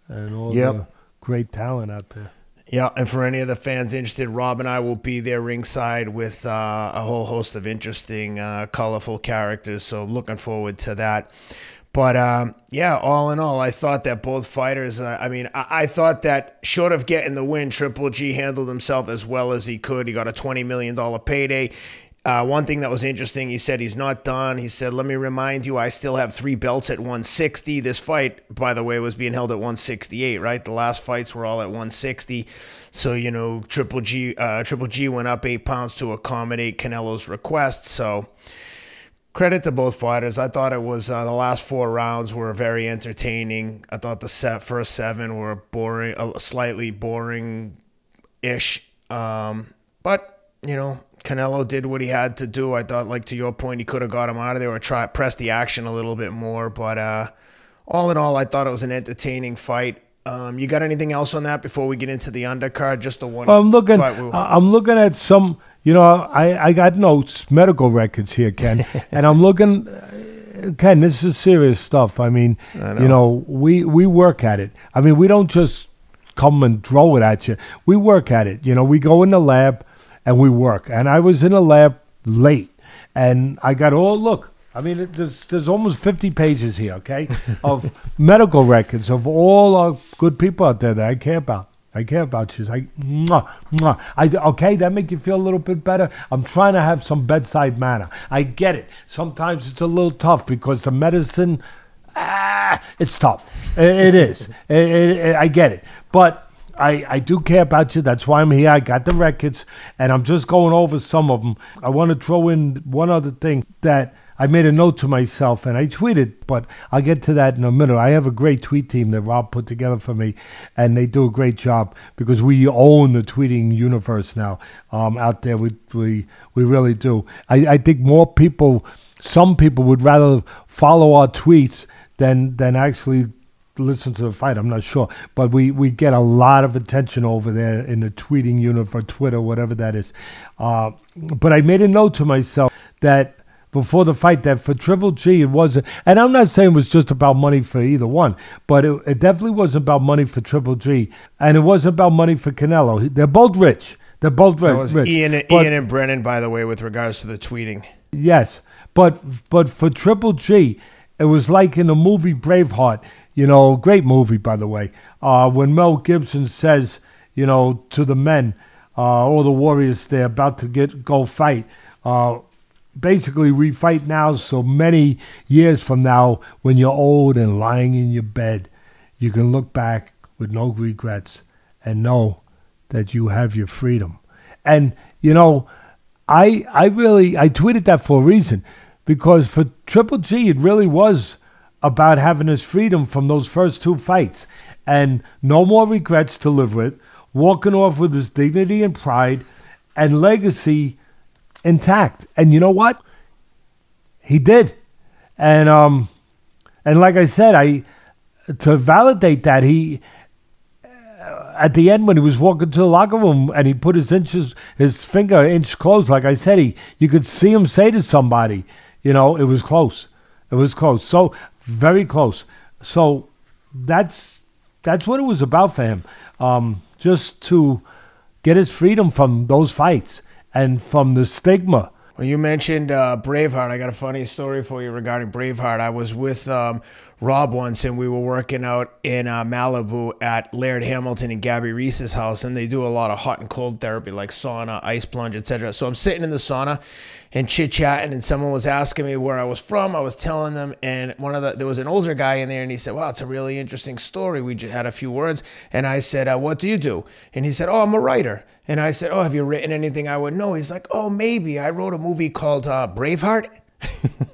and all the great talent out there. Yeah, and for any of the fans interested, Rob and I will be there ringside with a whole host of interesting, colorful characters, so looking forward to that. But, yeah, all in all, I thought that both fighters, I thought that short of getting the win, Triple G handled himself as well as he could. He got a $20 million payday. One thing that was interesting, he said he's not done. He said, let me remind you, I still have 3 belts at 160. This fight, by the way, was being held at 168, right? The last fights were all at 160. So, you know, Triple G went up 8 pounds to accommodate Canelo's request. So credit to both fighters. I thought it was the last 4 rounds were very entertaining. I thought the first 7 were boring, slightly boring-ish. But, you know, Canelo did what he had to do. I thought, like to your point, he could have got him out of there or press the action a little bit more. But all in all, I thought it was an entertaining fight. You got anything else on that before we get into the undercard? Just the one. I'm looking at some. You know, I got notes, medical records here, Ken, and I'm looking. Ken, this is serious stuff. I mean, you know, we work at it. I mean, we don't just come and throw it at you. We work at it. You know, we go in the lab and we work. And I was in the lab late, and I got look. I mean, there's almost 50 pages here, okay, of medical records of all our good people out there that I care about. I care about you. It's like, mwah, mwah. Okay, that make you feel a little bit better? I'm trying to have some bedside manner. I get it. Sometimes it's a little tough because the medicine, it's tough. It is. I get it. But I do care about you. That's why I'm here. I got the records, and I'm just going over some of them. I want to throw in one other thing that I made a note to myself, and I tweeted, but I'll get to that in a minute. I have a great tweet team that Rob put together for me, and they do a great job because we own the tweeting universe now out there. We really do. I think some people would rather follow our tweets than actually listen to the fight. I'm not sure, but we get a lot of attention over there in the tweeting unit for Twitter, whatever that is. But I made a note to myself that before the fight, that for Triple G it wasn't, and I'm not saying it was just about money for either one, but it definitely wasn't about money for Triple G, and it wasn't about money for Canelo. They're both rich. They're both rich. That was Ian and Brennan, by the way, with regards to the tweeting. Yes, but for Triple G, it was like in the movie Braveheart. You know, great movie, by the way. When Mel Gibson says, you know, to the men, all the warriors they're about to go fight. Basically, we fight now so many years from now, when you're old and lying in your bed, you can look back with no regrets and know that you have your freedom. And, you know, I tweeted that for a reason, because for Triple G, it really was about having his freedom from those first 2 fights and no more regrets to live with, walking off with his dignity and pride and legacy intact. And you know what? He did. And like I said, to validate that, he at the end when he was walking to the locker room and he put his finger an inch close, like I said, you could see him say to somebody, you know, it was close. It was close. So very close. So that's what it was about for him. Just to get his freedom from those fights and from the stigma Well, you mentioned Braveheart. I got a funny story for you regarding Braveheart. I was with Rob once, and we were working out in Malibu at Laird Hamilton and Gabby Reese's house, and they do a lot of hot and cold therapy like sauna, ice plunge, etc. So I'm sitting in the sauna and chit-chatting, and someone was asking me where I was from. I was telling them, and there was an older guy in there, and he said, wow, it's a really interesting story. We just had a few words, and I said, what do you do? And he said, oh, I'm a writer. And I said, oh, have you written anything I would know? He's like, oh, maybe. I wrote a movie called Braveheart.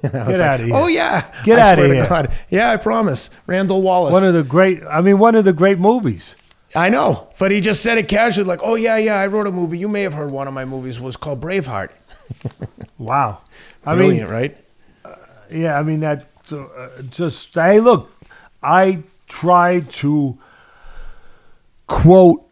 Get out of here. Oh, yeah. Get out of here. God. Yeah, I promise. Randall Wallace. One of the great movies. I know. But he just said it casually like, oh, yeah, I wrote a movie. You may have heard one of my movies was called Braveheart. Wow. Brilliant, right? Yeah, I mean, that just, hey, look, I try to quote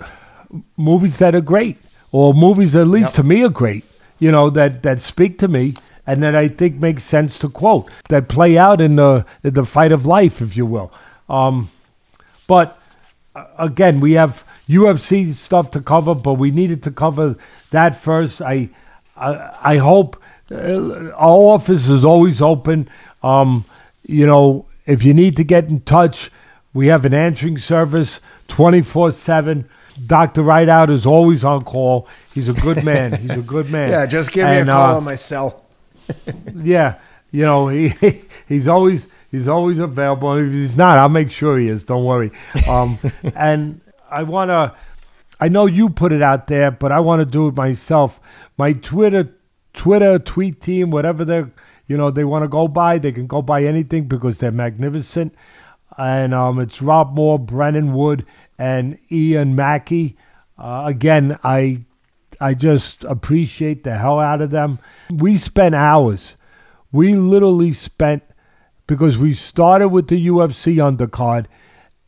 movies that are great, or movies that at least to me are great, that speak to me and that I think make sense to quote, that play out in the fight of life, if you will. But again, we have UFC stuff to cover, but we needed to cover that first. I hope our office is always open. If you need to get in touch, we have an answering service 24/7. Dr. Rideout is always on call. He's a good man. Yeah, just give me a call on my cell. Yeah, he's always available. If he's not, I'll make sure he is. Don't worry. And I know you put it out there, but I want to do it myself. My Twitter tweet team, whatever they want to go by, they can go by anything because they're magnificent. And it's Rob Moore, Brennan Wood, and Ian Mackey. Again, I just appreciate the hell out of them. We spent hours. We literally spent, because we started with the UFC undercard,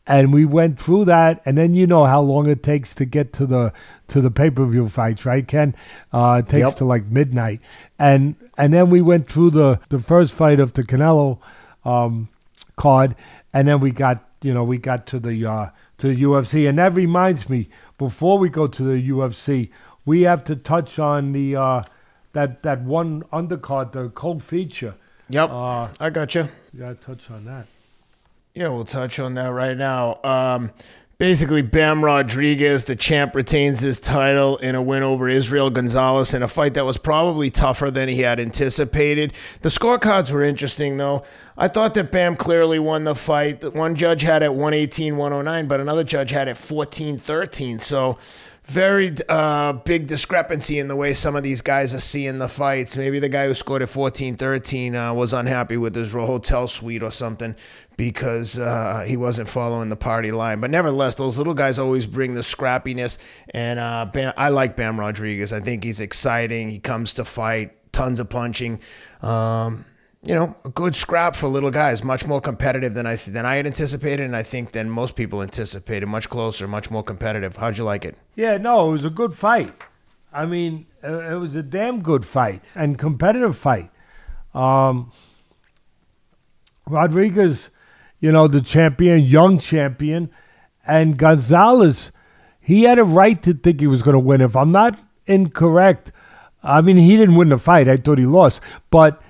and we went through that, and then you know how long it takes to get to the pay-per-view fights, right, Ken? It takes to like midnight, and then we went through the first fight of the Canelo card, and then we got to the UFC. And that reminds me, before we go to the UFC, we have to touch on the that one undercard, the cold feature. Yep, I got you. You got to touch on that. Yeah, we'll touch on that right now. Basically, Bam Rodriguez, the champ, retains his title in a win over Israel Gonzalez in a fight that was probably tougher than he had anticipated. The scorecards were interesting, though. I thought that Bam clearly won the fight. One judge had it 118-109, but another judge had it 14-13. So very big discrepancy in the way some of these guys are seeing the fights. Maybe the guy who scored at 14-13 was unhappy with his hotel suite or something because he wasn't following the party line. But nevertheless, those little guys always bring the scrappiness. And I like Bam Rodriguez. I think he's exciting. He comes to fight, tons of punching. A good scrap for little guys, much more competitive than I had anticipated, and I think than most people anticipated. Much closer, much more competitive. How'd you like it? Yeah, no, it was a good fight. I mean, it was a damn good fight and competitive fight. Rodriguez, the champion, young champion, and Gonzalez, he had a right to think he was going to win. If I'm not incorrect, I mean, he didn't win the fight. I thought he lost, but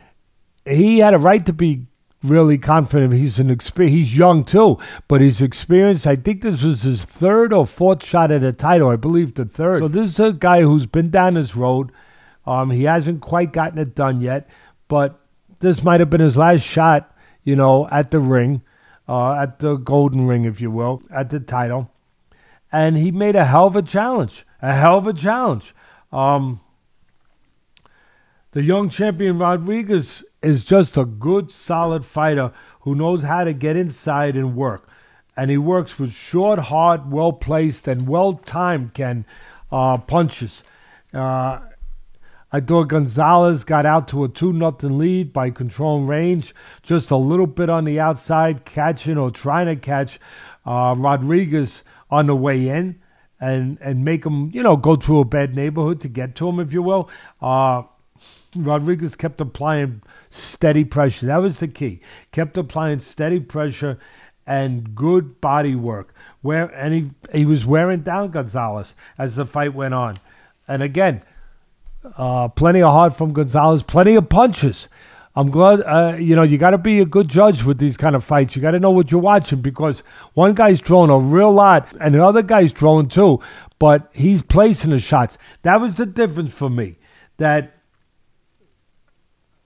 he had a right to be really confident. He's young too, but he's experienced. I think this was his third or fourth shot at a title. I believe the third. So this is a guy who's been down this road. He hasn't quite gotten it done yet, but this might have been his last shot, at the ring, at the golden ring, if you will, at the title. And he made a hell of a challenge. The young champion Rodriguez is just a good, solid fighter who knows how to get inside and work. And he works with short, hard, well-placed, and well-timed punches. I thought Gonzalez got out to a 2-0 lead by controlling range, just a little bit on the outside, catching or trying to catch Rodriguez on the way in and make him, go through a bad neighborhood to get to him, if you will. Rodriguez kept applying steady pressure. That was the key. Kept applying steady pressure and good body work. He was wearing down Gonzalez as the fight went on. And again, Plenty of heart from Gonzalez. Plenty of punches. I'm glad, you got to be a good judge with these kind of fights. You got to know what you're watching, because one guy's throwing a real lot and the other guy's throwing too, but he's placing the shots. That was the difference for me, that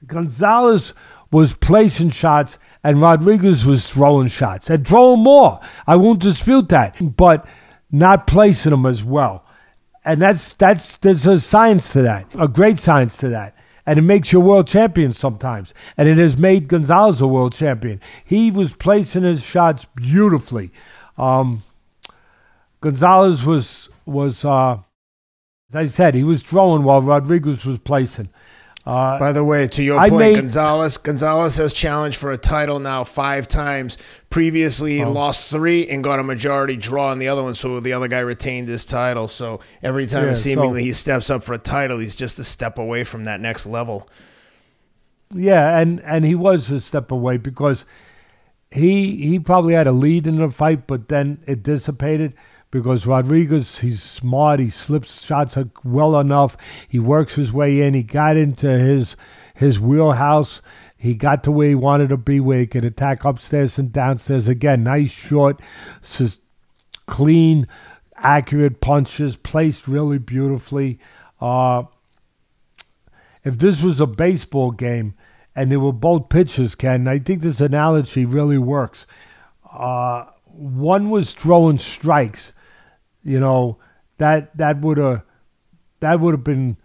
Gonzalez was placing shots and Rodriguez was throwing shots and throwing more. I won't dispute that, but not placing them as well. And there's a science to that, a great science to that. And it makes you a world champion sometimes. And it has made Gonzalez a world champion. He was placing his shots beautifully. Gonzalez was as I said, he was throwing while Rodriguez was placing. By the way, to your point, Gonzalez has challenged for a title now 5 times. Previously, he lost 3 and got a majority draw on the other one, so the other guy retained his title. So every time seemingly he steps up for a title, he's just a step away from that next level. Yeah, and he was a step away, because he probably had a lead in the fight, but then it dissipated. Because Rodriguez, he's smart. He slips shots well enough. He works his way in. He got into his wheelhouse. He got to where he wanted to be, where he could attack upstairs and downstairs. Again, nice short, clean, accurate punches, placed really beautifully. If this was a baseball game and they were both pitchers, Ken, I think this analogy really works. One was throwing strikes. That would have been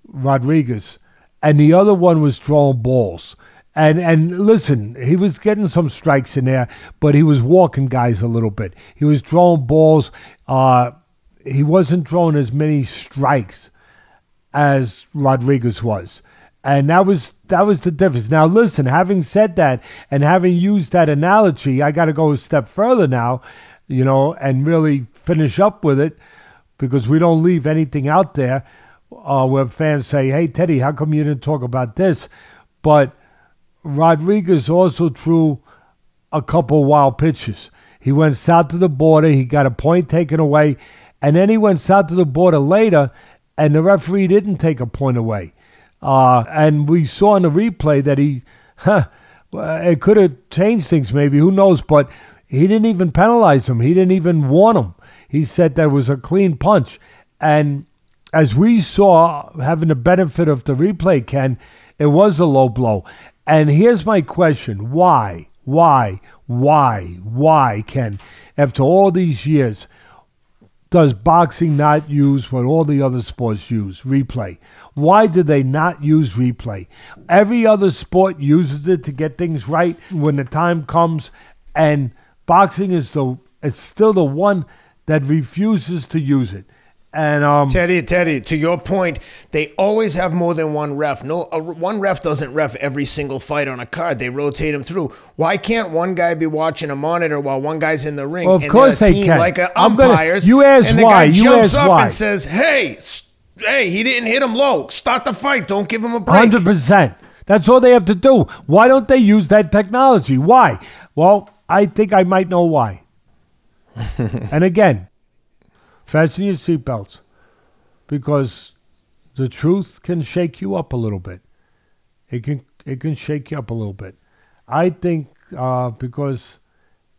Rodriguez, and the other one was throwing balls. And listen, he was getting some strikes in there, but he was walking guys a little bit. He was throwing balls. He wasn't throwing as many strikes as Rodriguez was. And that was the difference. Now, listen, having said that and having used that analogy, I got to go a step further now, and really finish up with it, because we don't leave anything out there where fans say, hey, Teddy, how come you didn't talk about this? But Rodriguez also threw a couple wild pitches. He went south to the border. He got a point taken away. And then he went south to the border later, and the referee didn't take a point away. And we saw in the replay that it could have changed things maybe. Who knows? But he didn't even penalize him. He didn't even warn him. He said that was a clean punch. And as we saw, having the benefit of the replay, Ken, it was a low blow. And here's my question. Why, Ken, after all these years, does boxing not use what all the other sports use, replay? Why do they not use replay? Every other sport uses it to get things right when the time comes, and boxing is still the one that refuses to use it. And Teddy, to your point, they always have more than one ref. One ref doesn't ref every single fight on a card. They rotate them through. Why can't one guy be watching a monitor while one guy's in the ring? Well, of course they can. Like umpires. You ask and the why. guy jumps up why. and says, hey, he didn't hit him low. Start the fight. Don't give him a break. 100%. That's all they have to do. Why don't they use that technology? Why? Well, I think I might know why. And again, fasten your seatbelts, because the truth can shake you up a little bit. It can shake you up a little bit. I think because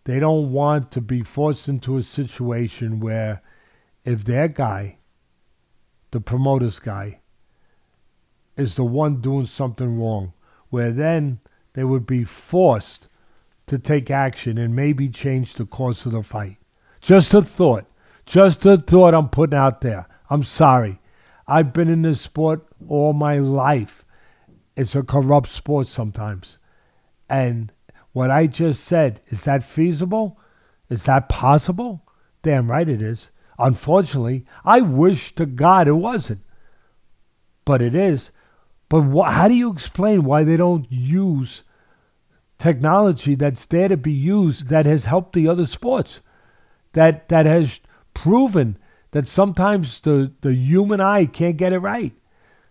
they don't want to be forced into a situation where if their guy, the promoter's guy, is the one doing something wrong, where then they would be forced to take action and maybe change the course of the fight. Just a thought. Just a thought I'm putting out there. I'm sorry. I've been in this sport all my life. It's a corrupt sport sometimes. And what I just said, is that feasible? Is that possible? Damn right it is. Unfortunately, I wish to God it wasn't. But it is. But how do you explain why they don't use technology that's there to be used, that has helped the other sports? That has proven that sometimes the human eye can't get it right.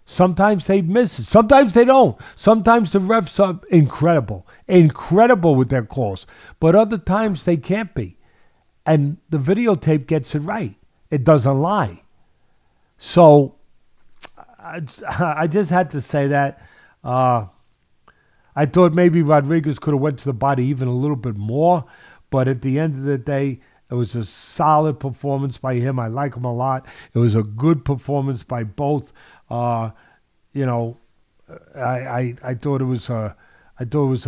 Sometimes they miss it. Sometimes they don't. Sometimes the refs are incredible with their calls. But other times they can't be. And the videotape gets it right. It doesn't lie. So I just had to say that. I thought maybe Rodriguez could have went to the body even a little bit more, but at the end of the day, it was a solid performance by him. I like him a lot. It was a good performance by both. I thought it was a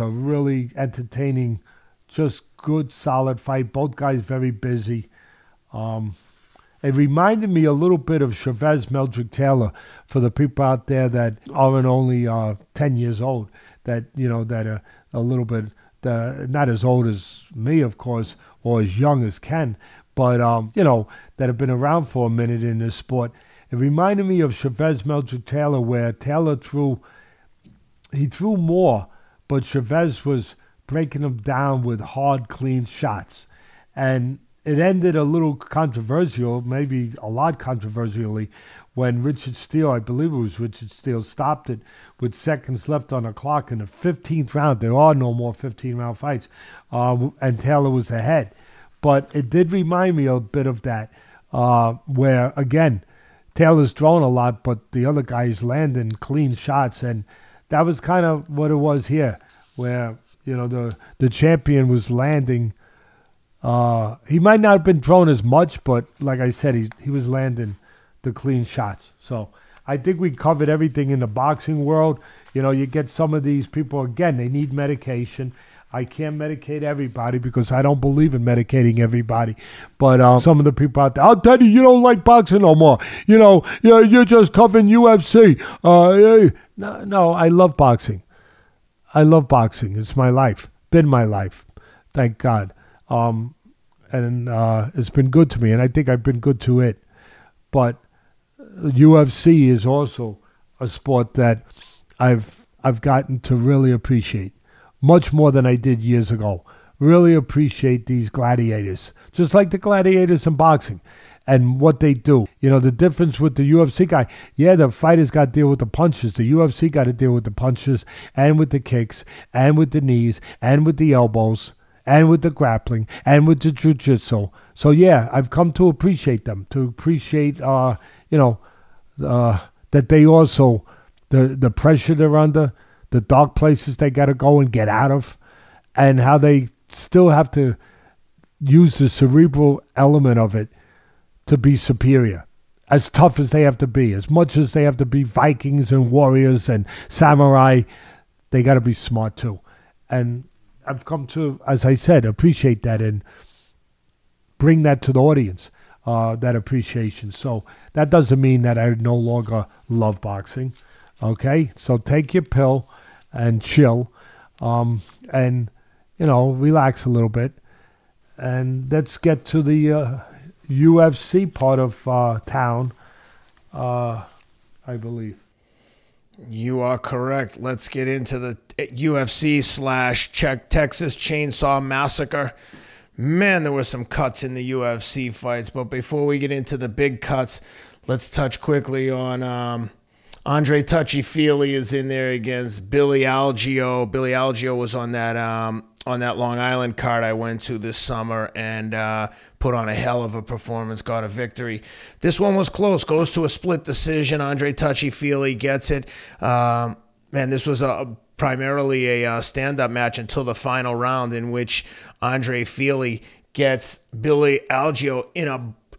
really entertaining, just good, solid fight. Both guys very busy. It reminded me a little bit of Chavez Meldrick Taylor for the people out there that aren't only 10 years old, that are a little bit not as old as me, of course, or as young as Ken, but that have been around for a minute in this sport. It reminded me of Chavez Meldrick Taylor, where Taylor threw more, but Chavez was breaking him down with hard, clean shots. And it ended a little controversial, maybe a lot controversially, when Richard Steele, I believe it was Richard Steele, stopped it with seconds left on the clock in the 15th round. There are no more 15-round fights, and Taylor was ahead. But it did remind me a bit of that, where, again, Taylor's throwing a lot, but the other guy's landing clean shots, and that was kind of what it was here, where the champion was landing. He might not have been throwing as much, but like I said, he was landing the clean shots. So I think we covered everything in the boxing world. You get some of these people, again, they need medication. I can't medicate everybody because I don't believe in medicating everybody. But some of the people out there, I'll tell you, you don't like boxing no more. You're just covering UFC. No, I love boxing. I love boxing. It's my life. Been my life. Thank God. And it's been good to me, and I think I've been good to it. But UFC is also a sport that I've gotten to really appreciate, much more than I did years ago. Really appreciate these gladiators, just like the gladiators in boxing and what they do. The difference with the UFC guy, the fighters got to deal with the punches. The UFC got to deal with the punches and with the kicks and with the knees and with the elbows and with the grappling and with the jiu-jitsu. So, I've come to appreciate them, to appreciate, that they also, the pressure they're under, the dark places they got to go and get out of, and how they still have to use the cerebral element of it to be superior. As tough as they have to be, as much as they have to be Vikings and warriors and samurai, they got to be smart too. And I've come to, as I said, appreciate that and bring that to the audience, that appreciation. So that doesn't mean that I no longer love boxing. Okay? So take your pill and chill, and, relax a little bit. And let's get to the UFC part of town, I believe. You are correct. Let's get into the UFC / Texas Chainsaw Massacre. Man, there were some cuts in the UFC fights. But before we get into the big cuts, let's touch quickly on Andre Touchy-Feely is in there against Billy Algeo. Billy Algeo was on that Long Island card I went to this summer and put on a hell of a performance, got a victory. This one was close, goes to a split decision. Andre Touchy-Feely gets it. Man, this was primarily a stand-up match until the final round, in which Andre Feely gets Billy Algeo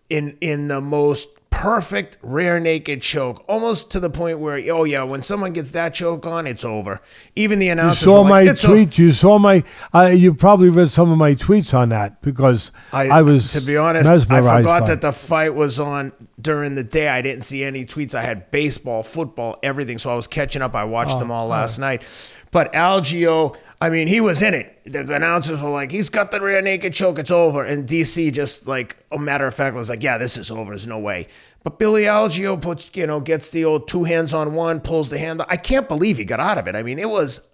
in the most perfect rear naked choke, almost to the point where, when someone gets that choke on, it's over. Even the announcers You saw my tweet. You saw my. You probably read some of my tweets on that because I was. To be honest, I forgot that the fight was on during the day. I didn't see any tweets. I had baseball, football, everything, so I was catching up. I watched them all last night. But Algeo, he was in it. The announcers were like, he's got the rear naked choke, it's over. And DC just, like, a matter of fact, was like, yeah, this is over, there's no way. But Billy Algeo gets the old two hands on one, pulls the hand. I can't believe he got out of it. It was,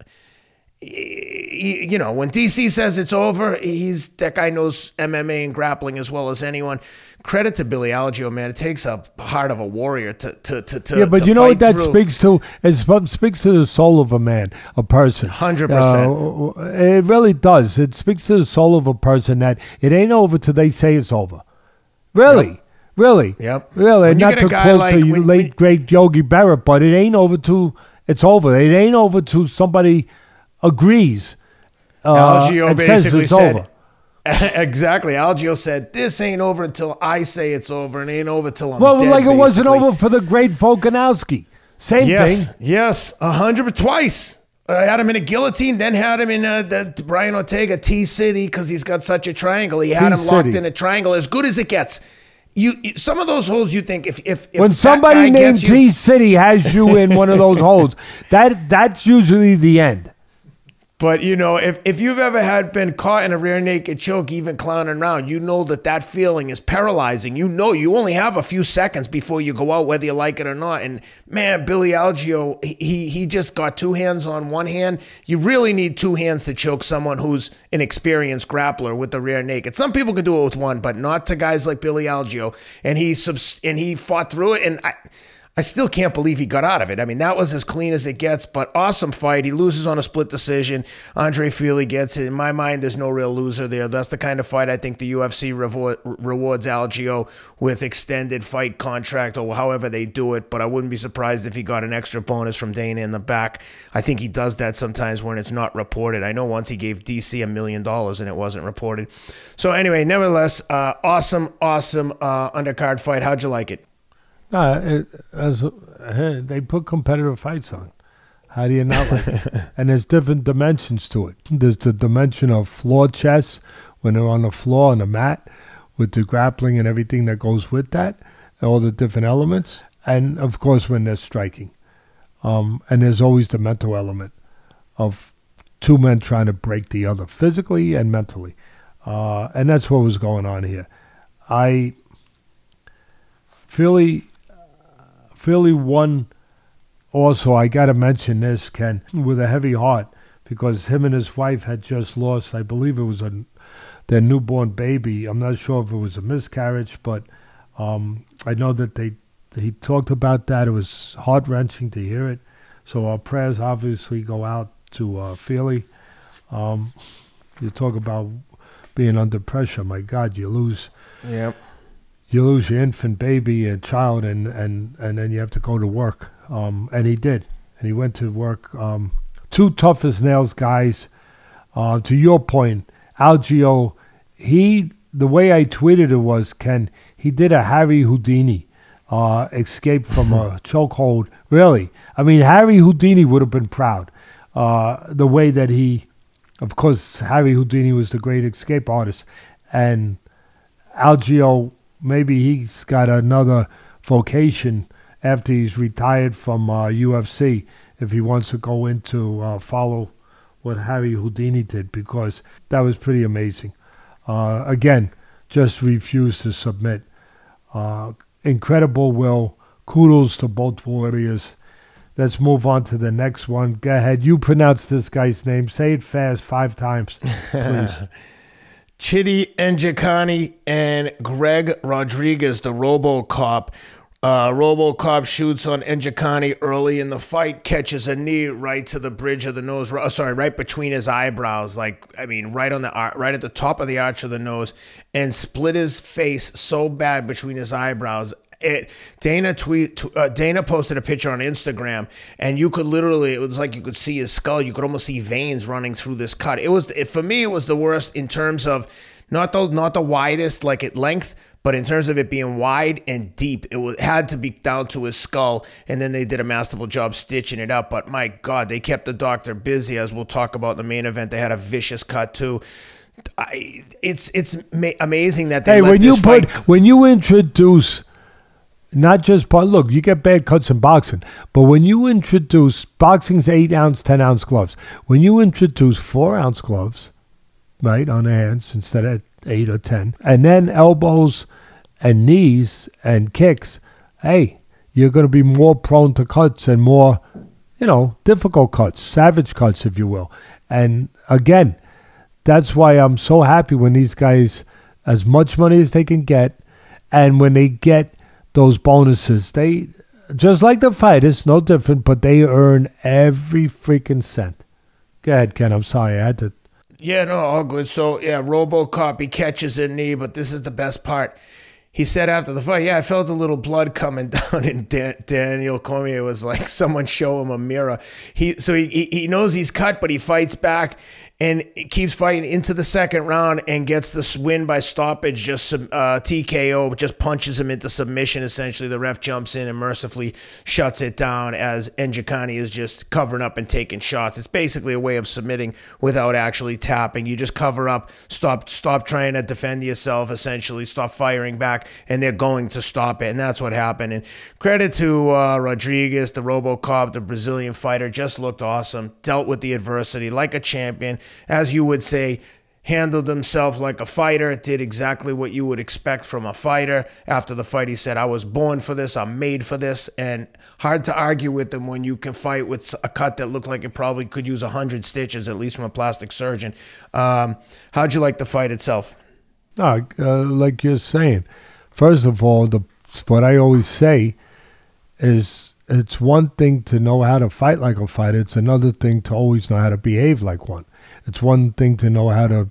when DC says it's over, that guy knows MMA and grappling as well as anyone. Credit to Billy Algeo, man. It takes a heart of a warrior to but you know what that speaks to? It speaks to the soul of a man, a person. 100%. It really does. It speaks to the soul of a person that it ain't over till they say it's over. Really. Yep. Really? Yep. Really? When you Not get a to guy quote like the late, great Yogi Berra, but it ain't over till it's over. It ain't over till somebody agrees. Algio and says basically it's said, over. exactly. Algio said, this ain't over until I say it's over, and it ain't over till I'm Well, dead, like it wasn't basically. over for the great Volkanovski. Same thing. Yes, 100 twice. I had him in a guillotine, then had him in the Brian Ortega T-City because he's got such a triangle. He had him locked in a triangle, as good as it gets. You some of those holes, you think if when somebody named T-City has you in one of those holes, that's usually the end. But, you know, if you've ever been caught in a rear naked choke, even clowning around, you know that feeling is paralyzing. You know you only have a few seconds before you go out, whether you like it or not. And, man, Billy Algio, he just got two hands on one hand. You really need two hands to choke someone who's an experienced grappler with the rear naked. Some people can do it with one, but not to guys like Billy Algio. And he fought through it, and I still can't believe he got out of it. I mean, that was as clean as it gets, but awesome fight. He loses on a split decision. Andre Fili gets it. In my mind, there's no real loser there. That's the kind of fight I think the UFC rewards Algio with extended fight contract or however they do it, but I wouldn't be surprised if he got an extra bonus from Dana in the back. I think he does that sometimes when it's not reported. I know once he gave DC $1 million and it wasn't reported. So anyway, nevertheless, awesome undercard fight. How'd you like it? They put competitive fights on. How do you not like it? And there's different dimensions to it. There's the dimension of floor chess when they're on the floor on the mat with the grappling and everything that goes with that, all the different elements. And, of course, when they're striking. And there's always the mental element of two men trying to break the other physically and mentally. And that's what was going on here. Philly won also, I got to mention this, Ken, with a heavy heart, because him and his wife had just lost, I believe it was their newborn baby. I'm not sure if it was a miscarriage, but I know that he talked about that. It was heart-wrenching to hear it. So our prayers obviously go out to Philly. You talk about being under pressure. My God, you lose. Yep. You lose your infant baby and child, and then you have to go to work. And he did. And he went to work. Two tough as nails guys. To your point, Algio, the way I tweeted it was, Ken, he did a Harry Houdini, escape from a chokehold. Really. I mean, Harry Houdini would have been proud. The way that of course, Harry Houdini was the great escape artist. And Algio, maybe he's got another vocation after he's retired from UFC if he wants to go into follow what Harry Houdini did, because that was pretty amazing. Again, just refused to submit. Incredible will. Kudos to both warriors. Let's move on to the next one. Go ahead. You pronounce this guy's name. Say it fast 5 times, please. Chidi Njoku and Greg Rodriguez, the RoboCop. RoboCop shoots on Njoku early in the fight, catches a knee right to the bridge of the nose. Right between his eyebrows, right at the top of the arch of the nose, and split his face so bad between his eyebrows. Dana posted a picture on Instagram, and you could literally, it was like you could see his skull. You could almost see veins running through this cut. For me, it was the worst in terms of not the widest like at length, but in terms of it being wide and deep. It had to be down to his skull, and then they did a masterful job stitching it up. But my God, they kept the doctor busy, as we'll talk about in the main event. They had a vicious cut too. It's amazing that they let this fight. When you introduce. Not just, look, you get bad cuts in boxing, but when you introduce, boxing's 8-ounce, 10-ounce gloves. When you introduce 4-ounce gloves, right, on the hands instead of 8 or 10, and then elbows and knees and kicks, hey, you're going to be more prone to cuts and more, difficult cuts, savage cuts, if you will. And again, that's why I'm so happy when these guys, as much money as they can get, and when they get those bonuses, they, just like the fighters, no different, but they earn every freaking cent. Go ahead, Ken. I'm sorry. I had to. Yeah, no, all good. So, yeah, RoboCop, he catches a knee, but this is the best part. he said after the fight, yeah, I felt a little blood coming down, and Daniel Cormier was like, someone show him a mirror. He knows he's cut, but he fights back and keeps fighting into the second round and gets this win by stoppage, just TKO, just punches him into submission. Essentially, the ref jumps in and mercifully shuts it down as Njoku is just covering up and taking shots. It's basically a way of submitting without actually tapping. You just cover up, stop trying to defend yourself, essentially, stop firing back, and they're going to stop it, and that's what happened. And credit to Rodriguez, the RoboCop, the Brazilian fighter, just looked awesome, dealt with the adversity like a champion, as you would say, handled himself like a fighter, did exactly what you would expect from a fighter. After the fight, he said, I was born for this, I'm made for this, and hard to argue with him when you can fight with a cut that looked like it probably could use 100 stitches, at least from a plastic surgeon. How'd you like the fight itself? Like you're saying, first of all, what I always say is, it's one thing to know how to fight like a fighter. It's another thing to always know how to behave like one. It's one thing to know how to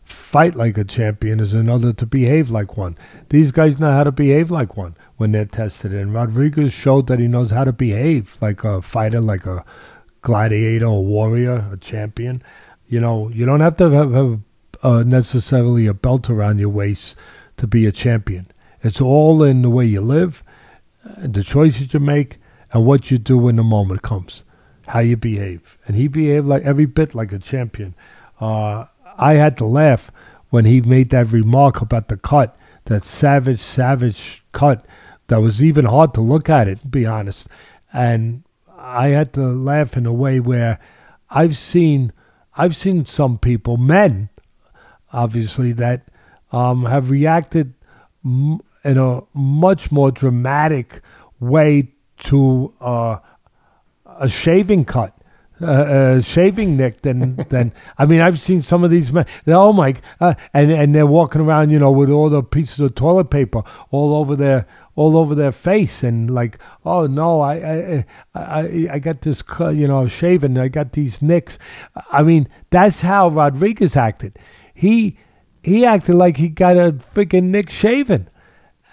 fight like a champion. Is another to behave like one. These guys know how to behave like one when they're tested. And Rodriguez showed that he knows how to behave like a fighter, like a gladiator, a warrior, a champion. You know, you don't have to have necessarily a belt around your waist to be a champion. It's all in the way you live, the choices you make, and what you do when the moment comes, how you behave. And he behaved like every bit like a champion. I had to laugh when he made that remark about the cut, that savage cut that was even hard to look at it, to be honest. And I had to laugh in a way where I've seen some people, men, obviously, that have reacted in a much more dramatic way to a shaving cut, a shaving nick than I mean, I've seen some of these men. Oh my! And they're walking around, you know, with all the pieces of toilet paper all over their face, and like, oh no, I got this, you know, shaven. I got these nicks. I mean, that's how Rodriguez acted. He acted like he got a freaking nick shaven,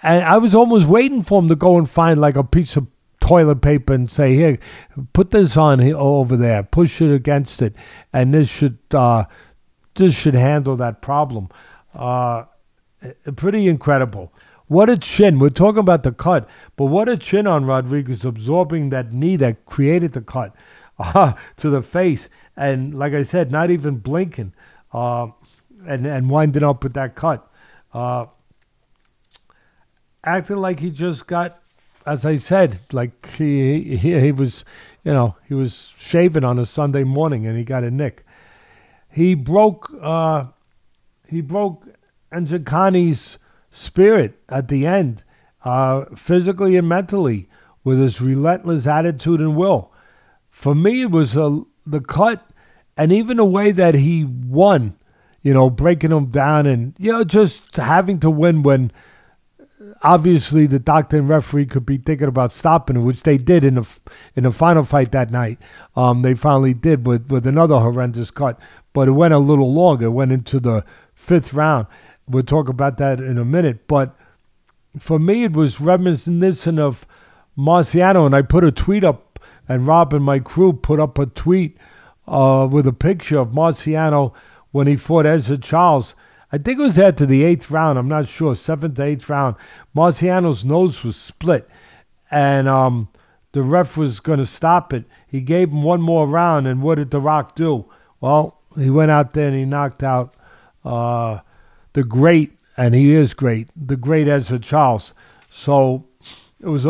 and I was almost waiting for him to go and find like a piece of toilet paper and say, here, put this on here, over there, push it against it, and this should handle that problem. Pretty incredible. What a chin. We're talking about the cut, but what a chin on Rodriguez, absorbing that knee that created the cut to the face, and like I said, not even blinking, and winding up with that cut. Acting like he just got, as I said, like he was, you know, he was shaving on a Sunday morning and he got a nick. He broke Njoku's spirit at the end, physically and mentally, with his relentless attitude and will. For me, it was the cut, and even the way that he won, you know, breaking him down, and, you know, just having to win when obviously the doctor and referee could be thinking about stopping it, which they did in the final fight that night. They finally did with another horrendous cut, but it went a little longer. It went into the 5th round. We'll talk about that in a minute. But for me, it was reminiscent of Marciano, and I put a tweet up, and Rob and my crew put up a tweet with a picture of Marciano when he fought Ezra Charles. I think it was after the 8th round. I'm not sure. 7th to 8th round. Marciano's nose was split, and the ref was going to stop it. He gave him one more round, and what did The Rock do? Well, he went out there and he knocked out the great, and he is great, the great Ezra Charles. So it was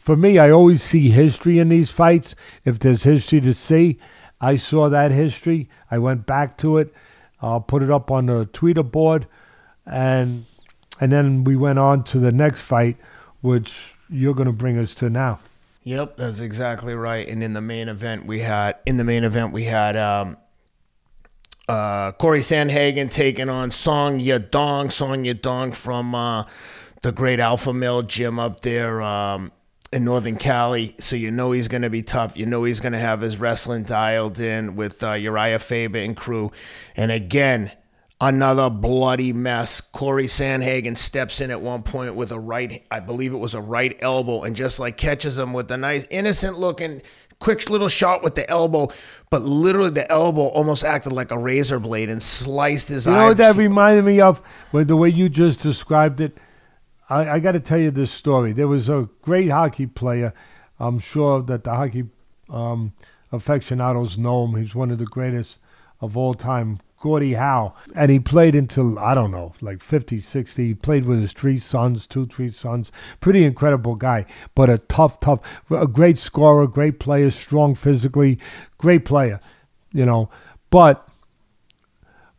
for me, I always see history in these fights. If there's history to see, I saw that history. I went back to it. I'll put it up on the Twitter board, and then we went on to the next fight, which you're going to bring us to now. Yep, that's exactly right. And in the main event, we had Cory Sandhagen taking on Song Yadong. Song Yadong from the great Alpha Male gym up there in Northern Cali. So you know he's going to be tough. You know he's going to have his wrestling dialed in with Uriah Faber and crew. And again, Another bloody mess. Cory Sandhagen steps in at one point with a right, I believe it was a right elbow, and just like catches him with a nice, innocent looking, quick little shot with the elbow, but literally the elbow almost acted like a razor blade and sliced his eye. You know what that reminded me of? With the way you just described it? I got to tell you this story. There was a great hockey player. I'm sure that the hockey aficionados know him. He's one of the greatest of all time, Gordie Howe. And he played until, I don't know, like 50, 60. He played with his three sons. Pretty incredible guy, but a tough, a great scorer, great player, strong physically, great player, you know, but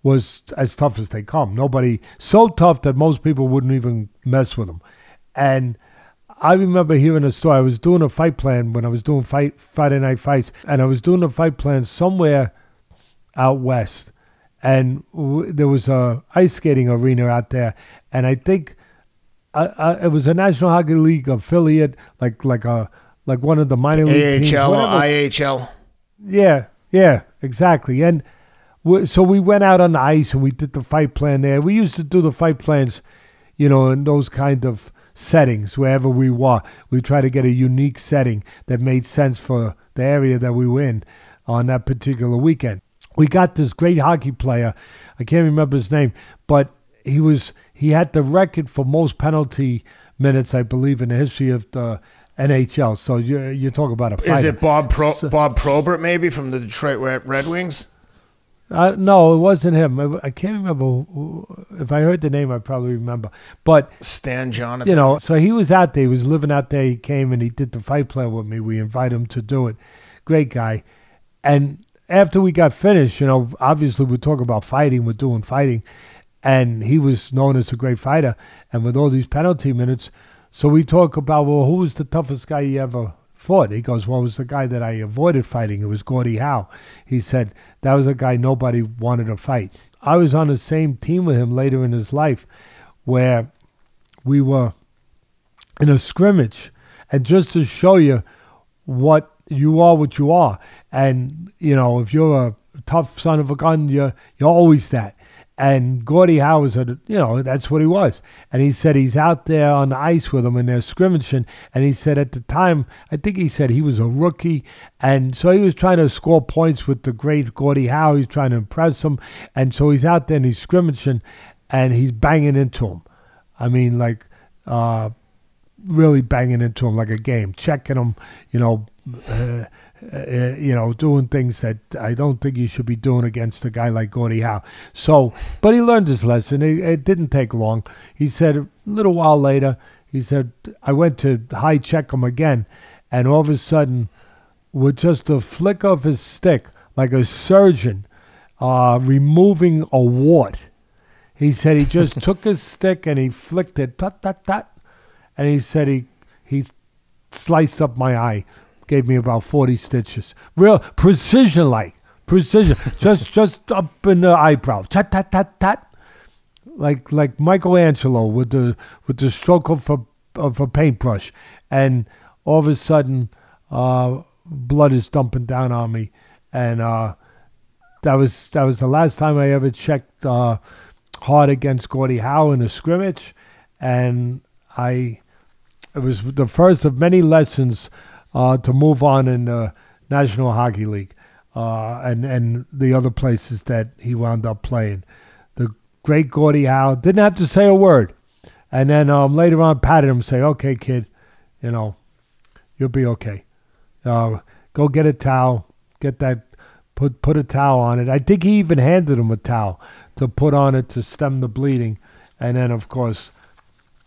was as tough as they come. Nobody, so tough that most people wouldn't even mess with him. And I remember hearing a story. I was doing a fight plan when I was doing Friday Night Fights, and I was doing a fight plan somewhere out west. And there was a ice skating arena out there, and I think it was a National Hockey League affiliate, like one of the minor league teams. AHL or IHL. Yeah, exactly. And so we went out on the ice and we did the fight plan there. We used to do the fight plans, you know, in those kind of settings wherever we were. We try to get a unique setting that made sense for the area that we were in on that particular weekend. We got this great hockey player. I can't remember his name, but he had the record for most penalty minutes, I believe, in the history of the NHL. So you talk about a fighter. Is it Bob Probert maybe from the Detroit Red Wings? No, it wasn't him. I can't remember. If I heard the name, I probably remember. But Stan Jonathan. You know, so he was out there. He was living out there. He came and he did the fight plan with me. We invited him to do it. Great guy. And after we got finished, you know, obviously we're talking about fighting. We're doing fighting. And he was known as a great fighter. And with all these penalty minutes, so we talk about, well, who was the toughest guy you ever fought? He goes, well, it was the guy that I avoided fighting. It was Gordie Howe. He said, that was a guy nobody wanted to fight. I was on the same team with him later in his life where we were in a scrimmage. And just to show you what you are. And, you know, if you're a tough son of a gun, you're always that. And Gordie Howe was, you know, that's what he was. And he said he's out there on the ice with him and they're scrimmaging. And he said at the time, I think he said he was a rookie. And so he was trying to score points with the great Gordie Howe. He's trying to impress him. And so he's out there and he's scrimmaging and he's banging into him. I mean, like, really banging into him like a game, checking him, you know, doing things that I don't think you should be doing against a guy like Gordie Howe. So, but he learned his lesson. It didn't take long. He said a little while later, he said, I went to high check him again, and all of a sudden, with just a flick of his stick, like a surgeon removing a wart, he said he just took his stick and he flicked it, and he said he sliced up my eye. Gave me about 40 stitches. Real precision. just up in the eyebrow. Tat tat tat tat. Like Michelangelo with the stroke of a paintbrush. And all of a sudden blood is dumping down on me. And that was the last time I ever checked hard against Gordie Howe in a scrimmage. And it was the first of many lessons to move on in the National Hockey League and the other places that he wound up playing. The great Gordie Howe didn't have to say a word. And then later on patted him and say, okay, kid, you know, you'll be okay. Go get a towel, get that, put a towel on it. I think he even handed him a towel to put on it to stem the bleeding. And then, of course,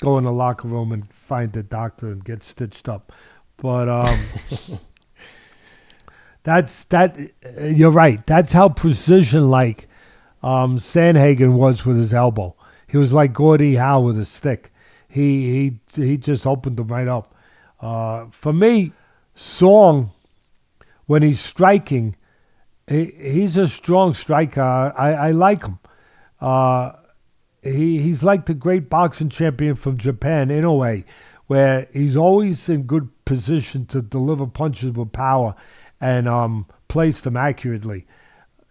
go in the locker room and find the doctor and get stitched up. But you're right. That's how precision-like Sandhagen was with his elbow. He was like Gordie Howe with a stick. He just opened them right up. For me, Song, when he's striking, he's a strong striker. I like him. He's like the great boxing champion from Japan in a way, where he's always in good position to deliver punches with power and place them accurately.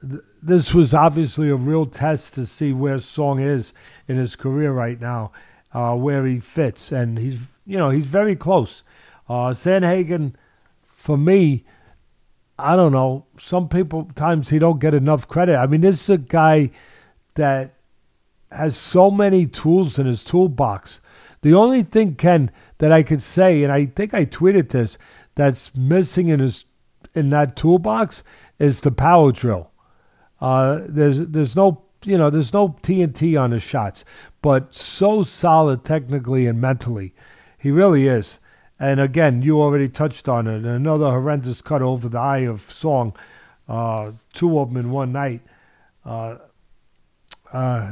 this was obviously a real test to see where Song is in his career right now, where he fits, and he's very close. Sandhagen, for me, I don't know. Some people times he don't get enough credit. I mean, this is a guy that has so many tools in his toolbox. The only thing, Ken, that I could say, and I think I tweeted this, that's missing in that toolbox is the power drill. There's no TNT on his shots, but so solid technically and mentally, he really is. And again, you already touched on it. Another horrendous cut over the eye of Song, 2 of them in one night.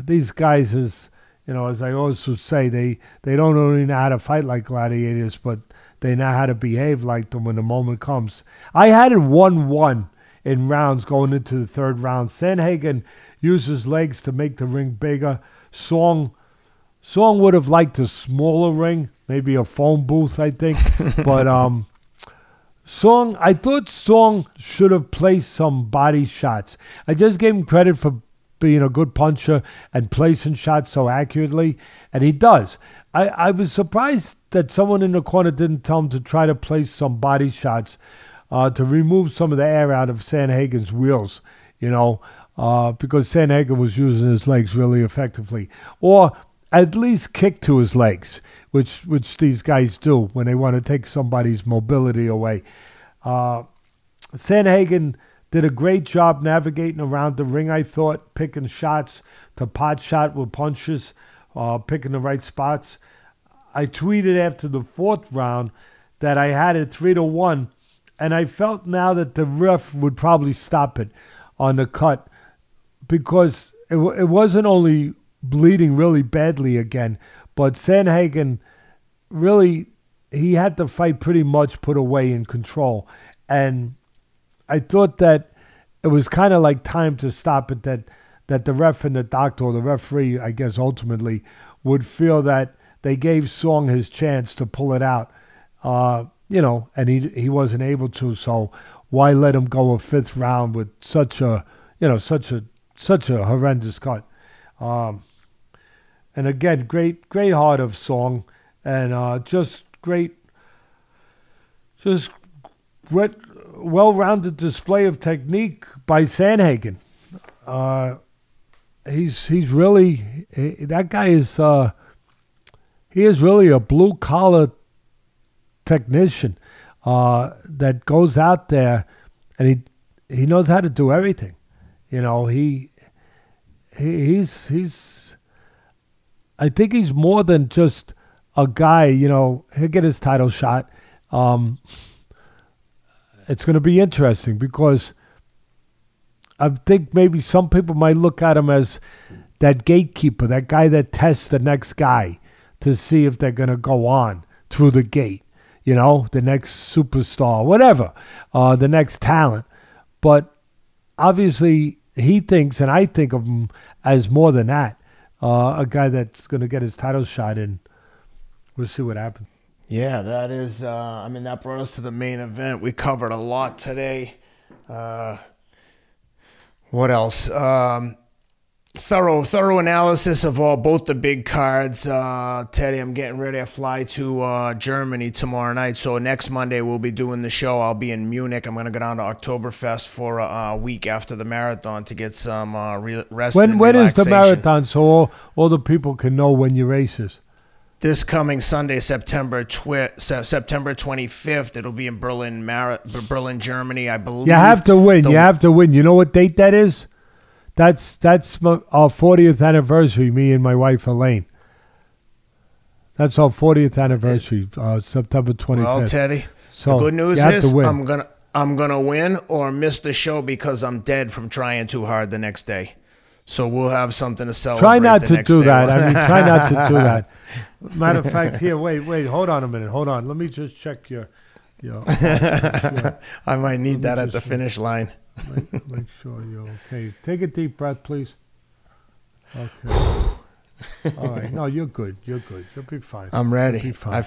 These guys, as I also say, they don't only know how to fight like gladiators, but they know how to behave like them when the moment comes. I had it 1-1 in rounds going into the third round. Sandhagen used his legs to make the ring bigger. Song would have liked a smaller ring, maybe a phone booth, I think. But I thought Song should have placed some body shots. I just gave him credit for being a good puncher and placing shots so accurately, and he does. I was surprised that someone in the corner didn't tell him to try to place some body shots to remove some of the air out of Sandhagen's wheels, because Sandhagen was using his legs really effectively. Or at least kick to his legs, which these guys do when they want to take somebody's mobility away. Sandhagen did a great job navigating around the ring, I thought, picking shots to pot shot with punches, picking the right spots. I tweeted after the 4th round that I had it 3-1, and I felt now that the ref would probably stop it on the cut because it wasn't only bleeding really badly again, but Sandhagen really, he had the fight pretty much put away in control. And I thought that it was kind of like time to stop it, that the ref and the doctor, or the referee, I guess ultimately, would feel that they gave Song his chance to pull it out, and he wasn't able to. So why let him go a 5th round with such a horrendous cut? And again, great heart of Song, and just well-rounded display of technique by Sandhagen. He's really, that guy is he is really a blue-collar technician that goes out there and he knows how to do everything. He's I think he's more than just a guy, he'll get his title shot. It's going to be interesting because I think maybe some people might look at him as that gatekeeper, that guy that tests the next guy to see if they're going to go on through the gate, the next superstar, whatever, the next talent. But obviously he thinks, and I think of him as more than that, a guy that's going to get his title shot, and we'll see what happens. Yeah, that is, that brought us to the main event. We covered a lot today. What else? Thorough analysis of both the big cards. Teddy, I'm getting ready to fly to Germany tomorrow night. So next Monday we'll be doing the show. I'll be in Munich. I'm going to go down to Oktoberfest for a week after the marathon to get some rest and relaxation. When is the marathon, so all the people can know when your race is? This coming Sunday, September 25th, it'll be in Berlin, Germany, I believe. You have to win. You have to win. You know what date that is? That's our 40th anniversary, me and my wife, Elaine. That's our 40th anniversary, September 25th. Well, Teddy, the good news is I'm gonna win or miss the show because I'm dead from trying too hard the next day. So we'll have something to celebrate. Try not to do that. Try not to do that. Matter of fact, here, wait, hold on a minute. Hold on. Let me just check your I might need that at the finish line. Make sure you're okay. Take a deep breath, please. Okay. All right. No, you're good. You're good. You'll be fine. I'm ready. You'll be fine. I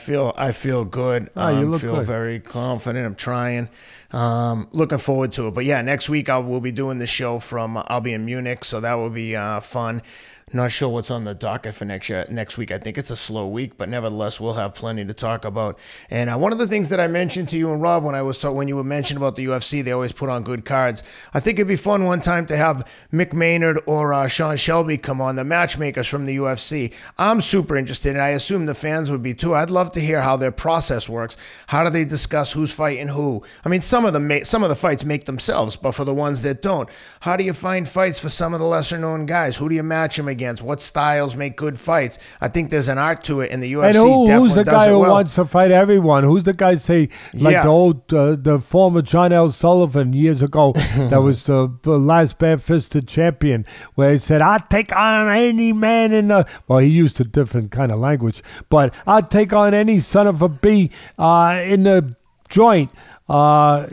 feel good. You look feel good. very confident. I'm trying. Looking forward to it. But yeah, next week we'll be doing the show from. I'll be in Munich, so that will be fun. Not sure what's on the docket for next week. I think it's a slow week, but nevertheless, we'll have plenty to talk about. And one of the things that I mentioned to you and Rob when you were mentioning about the UFC, they always put on good cards. I think it'd be fun one time to have Mick Maynard or Sean Shelby come on, the matchmakers from the UFC. I'm super interested, and I assume the fans would be too. I'd love to hear how their process works. How do they discuss who's fighting who? I mean, some of the fights make themselves, but for the ones that don't, how do you find fights for some of the lesser-known guys? Who do you match them against? What styles make good fights? I think there's an art to it, and the UFC who's the guy who well. wants to fight everyone? Who's the guy the former John L. Sullivan years ago that was the last bare-fisted champion, where he said, "I'll take on any man in the..." Well, he used a different kind of language, but "I'll take on any son of a bee in the joint, that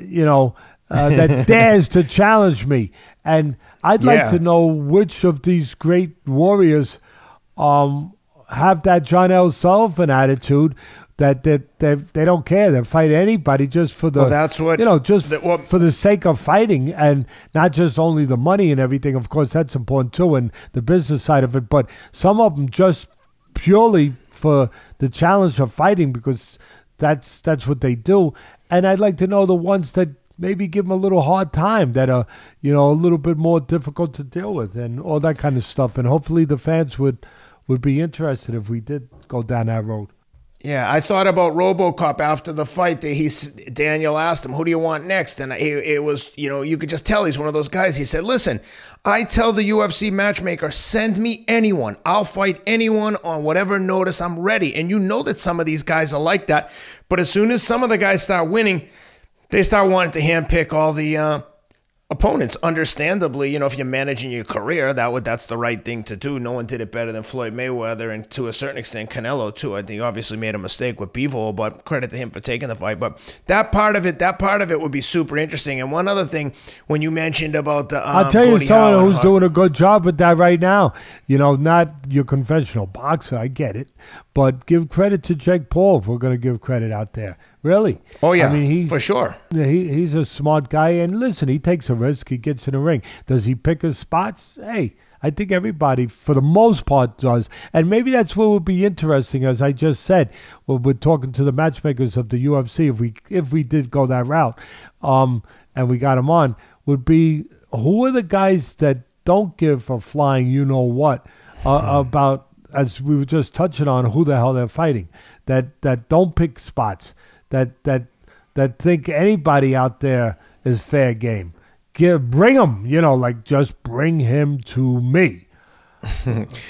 dares to challenge me." And I'd like to know which of these great warriors have that John L. Sullivan attitude that they don't care. They fight anybody just for the for the sake of fighting, and not just only the money and everything. Of course, that's important too, and the business side of it. But some of them just purely for the challenge of fighting, because that's what they do. And I'd like to know the ones that maybe give them a little hard time, that are, a little bit more difficult to deal with, and all that kind of stuff. And hopefully the fans would be interested if we did go down that road. Yeah, I thought about RoboCop after the fight. Daniel asked him, "Who do you want next?" And it was, you could just tell he's one of those guys. He said, "Listen, I tell the UFC matchmaker, send me anyone. I'll fight anyone on whatever notice. I'm ready." And you know that some of these guys are like that. But as soon as some of the guys start winning, they start wanting to handpick all the opponents. Understandably, if you're managing your career, that's the right thing to do. No one did it better than Floyd Mayweather, and to a certain extent, Canelo too. I think he obviously made a mistake with Bivol, but credit to him for taking the fight. But that part of it would be super interesting. And one other thing, when you mentioned about the, I'll tell you someone who's doing a good job with that right now. Not your conventional boxer. I get it, but give credit to Jake Paul if we're going to give credit out there. Really? Oh, yeah, I mean, for sure. He's a smart guy, and listen, he takes a risk. He gets in the ring. Does he pick his spots? Hey, I think everybody, for the most part, does. And maybe that's what would be interesting, as I just said. Well, we're talking to the matchmakers of the UFC, if we did go that route, and we got him on, would be, who are the guys that don't give a flying you-know-what about, as we were just touching on, who the hell they're fighting, that don't pick spots, that think anybody out there is fair game. Bring him, just bring him to me.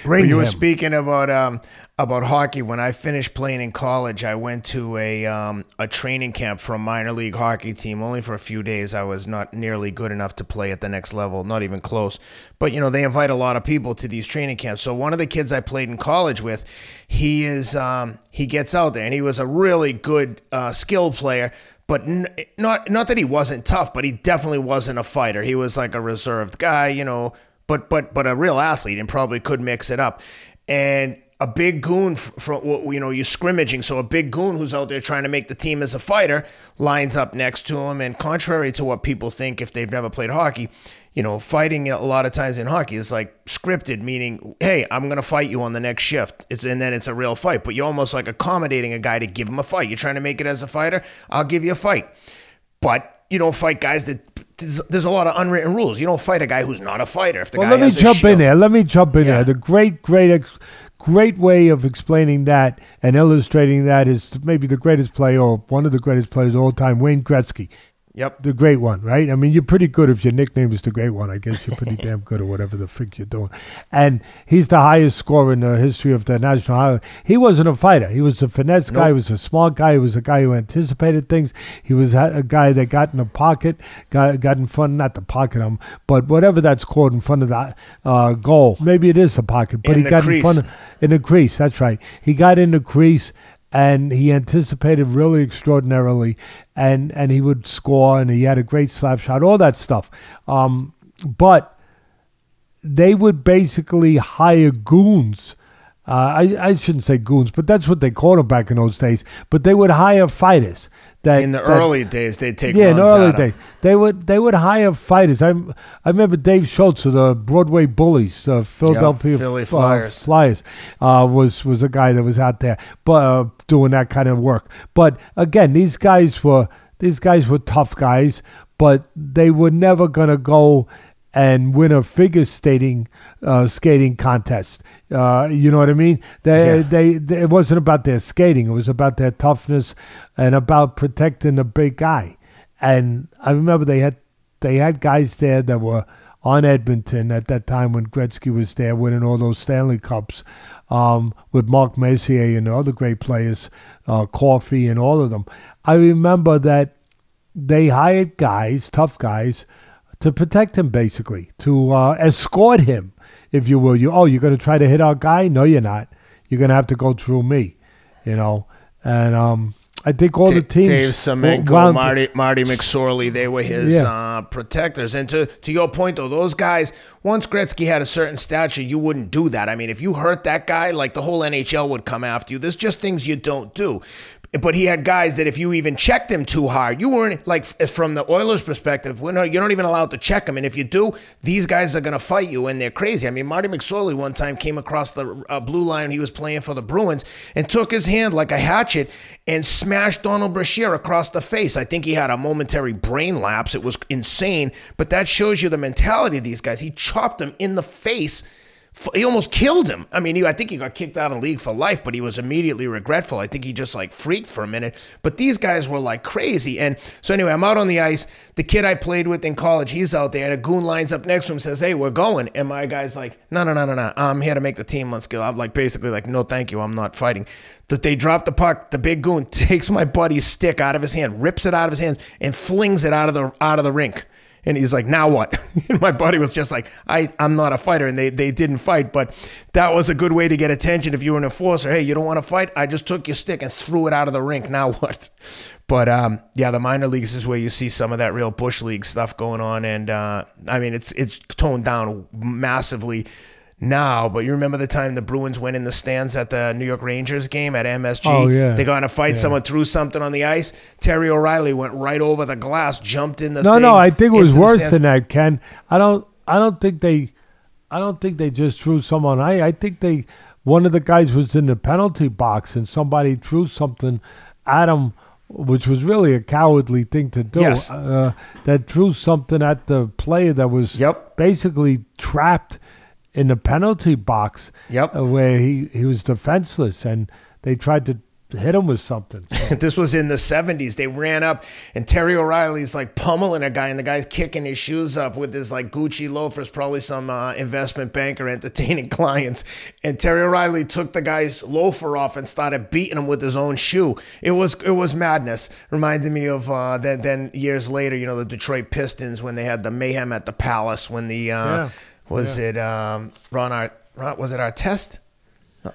You were speaking about hockey. When I finished playing in college, I went to a training camp for a minor league hockey team. Only for a few days. I was not nearly good enough to play at the next level, not even close. But they invite a lot of people to these training camps. So one of the kids I played in college with, he gets out there, and he was a really good skill player. But not that he wasn't tough, but he definitely wasn't a fighter. He was like a reserved guy, but a real athlete, and probably could mix it up. And a big goon you're scrimmaging, so a big goon who's out there trying to make the team as a fighter lines up next to him. And contrary to what people think if they've never played hockey, fighting a lot of times in hockey is like scripted, meaning, hey, I'm going to fight you on the next shift. And then it's a real fight. But you're almost like accommodating a guy to give him a fight. You're trying to make it as a fighter, I'll give you a fight. But you don't fight guys that... There's a lot of unwritten rules. You don't fight a guy who's not a fighter. If the guy let me jump in there. The great way of explaining that and illustrating that is maybe the greatest player, or one of the greatest players of all time, Wayne Gretzky. Yep. The great one, right? I mean, you're pretty good if your nickname is the great one. I guess you're pretty damn good, or whatever the frick you're doing. And he's the highest scorer in the history of the National Hockey. He wasn't a fighter. He was a finesse guy. He was a smart guy. He was a guy who anticipated things. He was a guy that got in the pocket, got in front, not the pocket, but whatever that's called, in front of the goal. Maybe it is a pocket, but he got in front in the crease. That's right. He got in the crease, and he anticipated really extraordinarily, and he would score, and he had a great slap shot, all that stuff. But they would basically hire goons I shouldn't say goons, but that's what they called them back in those days. But they would hire fighters. In the early days, they'd take in the runs early at 'em. days they would hire fighters. I remember Dave Schultz of the Broadway Bullies, Philadelphia Philly Flyers. Was a guy that was out there, but doing that kind of work. But again, these guys were tough guys, but they were never gonna go and win a figure skating contest. You know what I mean? It wasn't about their skating. It was about their toughness and about protecting the big guy. And I remember they had guys there that were on Edmonton at that time when Gretzky was there, winning all those Stanley Cups, with Mark Messier and the other great players, Coffey and all of them. I remember that they hired guys, tough guys, to protect him, basically, to escort him, if you will. You're going to try to hit our guy? No, you're not. You're going to have to go through me, you know. And I think all the teams... Dave Semenko, Marty McSorley, they were his protectors. And to your point, though, those guys, once Gretzky had a certain stature, you wouldn't do that. I mean, if you hurt that guy, like the whole NHL would come after you. There's just things you don't do. But he had guys that if you even checked him too hard, you weren't, like, from the Oilers' perspective, you're not even allowed to check him. And if you do, these guys are going to fight you, and they're crazy. I mean, Marty McSorley one time came across the blue line. He was playing for the Bruins and took his hand like a hatchet and smashed Donald Brashear across the face. I think he had a momentary brain lapse. It was insane. But that shows you the mentality of these guys. He chopped him in the face. He almost killed him. I mean, I think he got kicked out of the league for life, but he was immediately regretful. I think he just like freaked for a minute. But these guys were like crazy. And so anyway, I'm out on the ice. The kid I played with in college, he's out there, and a goon lines up next to him, says, "Hey, we're going." And my guy's like, No. I'm here to make the team. Let's go. I'm like, basically like, no, thank you. I'm not fighting. That they drop the puck. The big goon takes my buddy's stick out of his hand, rips it out of his hands, and flings it out of the rink. And he's like, "Now what?" And my buddy was just like, I'm not a fighter. And they didn't fight. But that was a good way to get attention if you were an enforcer. Hey, you don't want to fight? I just took your stick and threw it out of the rink. Now what? But, the minor leagues is where you see some of that real bush league stuff going on. And, I mean, it's toned down massively now, but you remember the time the Bruins went in the stands at the New York Rangers game at MSG? Oh, yeah. They got in a fight. Yeah. Someone threw something on the ice. Terry O'Reilly went right over the glass, jumped in the thing. No, I think it was worse than that, Ken. I don't think they just threw someone. I think one of the guys was in the penalty box and somebody threw something at him, which was really a cowardly thing to do. Yes. That threw something at the player that was basically trapped in the penalty box, where he was defenseless, and they tried to hit him with something. So. This was in the 70s. They ran up, and Terry O'Reilly's like pummeling a guy, and the guy's kicking his shoes up with his like Gucci loafers, probably some investment banker entertaining clients. And Terry O'Reilly took the guy's loafer off and started beating him with his own shoe. It was madness. Reminded me of then years later, the Detroit Pistons when they had the mayhem at the Palace when the was it Artest?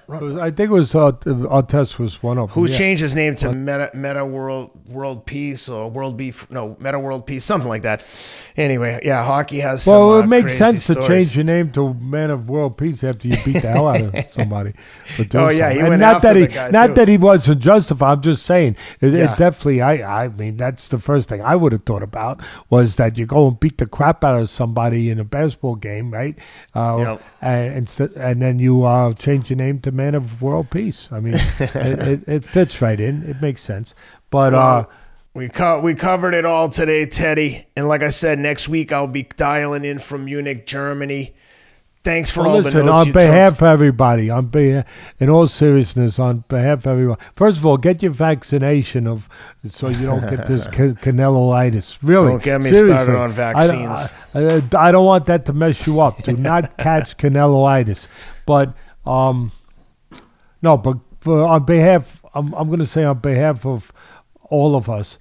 I think it was Artest was one of them. Who changed his name to Meta World Peace or Meta World Peace, something like that. Anyway, hockey has some it makes sense stories. to change your name to Man of World Peace after you beat the hell out of somebody. He went not after the guy not too. that he wasn't justified. I'm just saying. It definitely. I mean, that's the first thing I would have thought about was that you go and beat the crap out of somebody in a basketball game, right? And then you change your name to Man of World Peace. I mean, it fits right in. It makes sense. But we covered it all today, Teddy. And like I said, next week I'll be dialing in from Munich, Germany. Thanks for all the notes on behalf of everybody, in all seriousness, on behalf of everyone. First of all, get your vaccination so you don't get this Canelo-itis. Really, don't get me seriously. Started on vaccines. I don't want that to mess you up. Do not catch Canelo-itis. But but on behalf, I'm going to say on behalf of all of us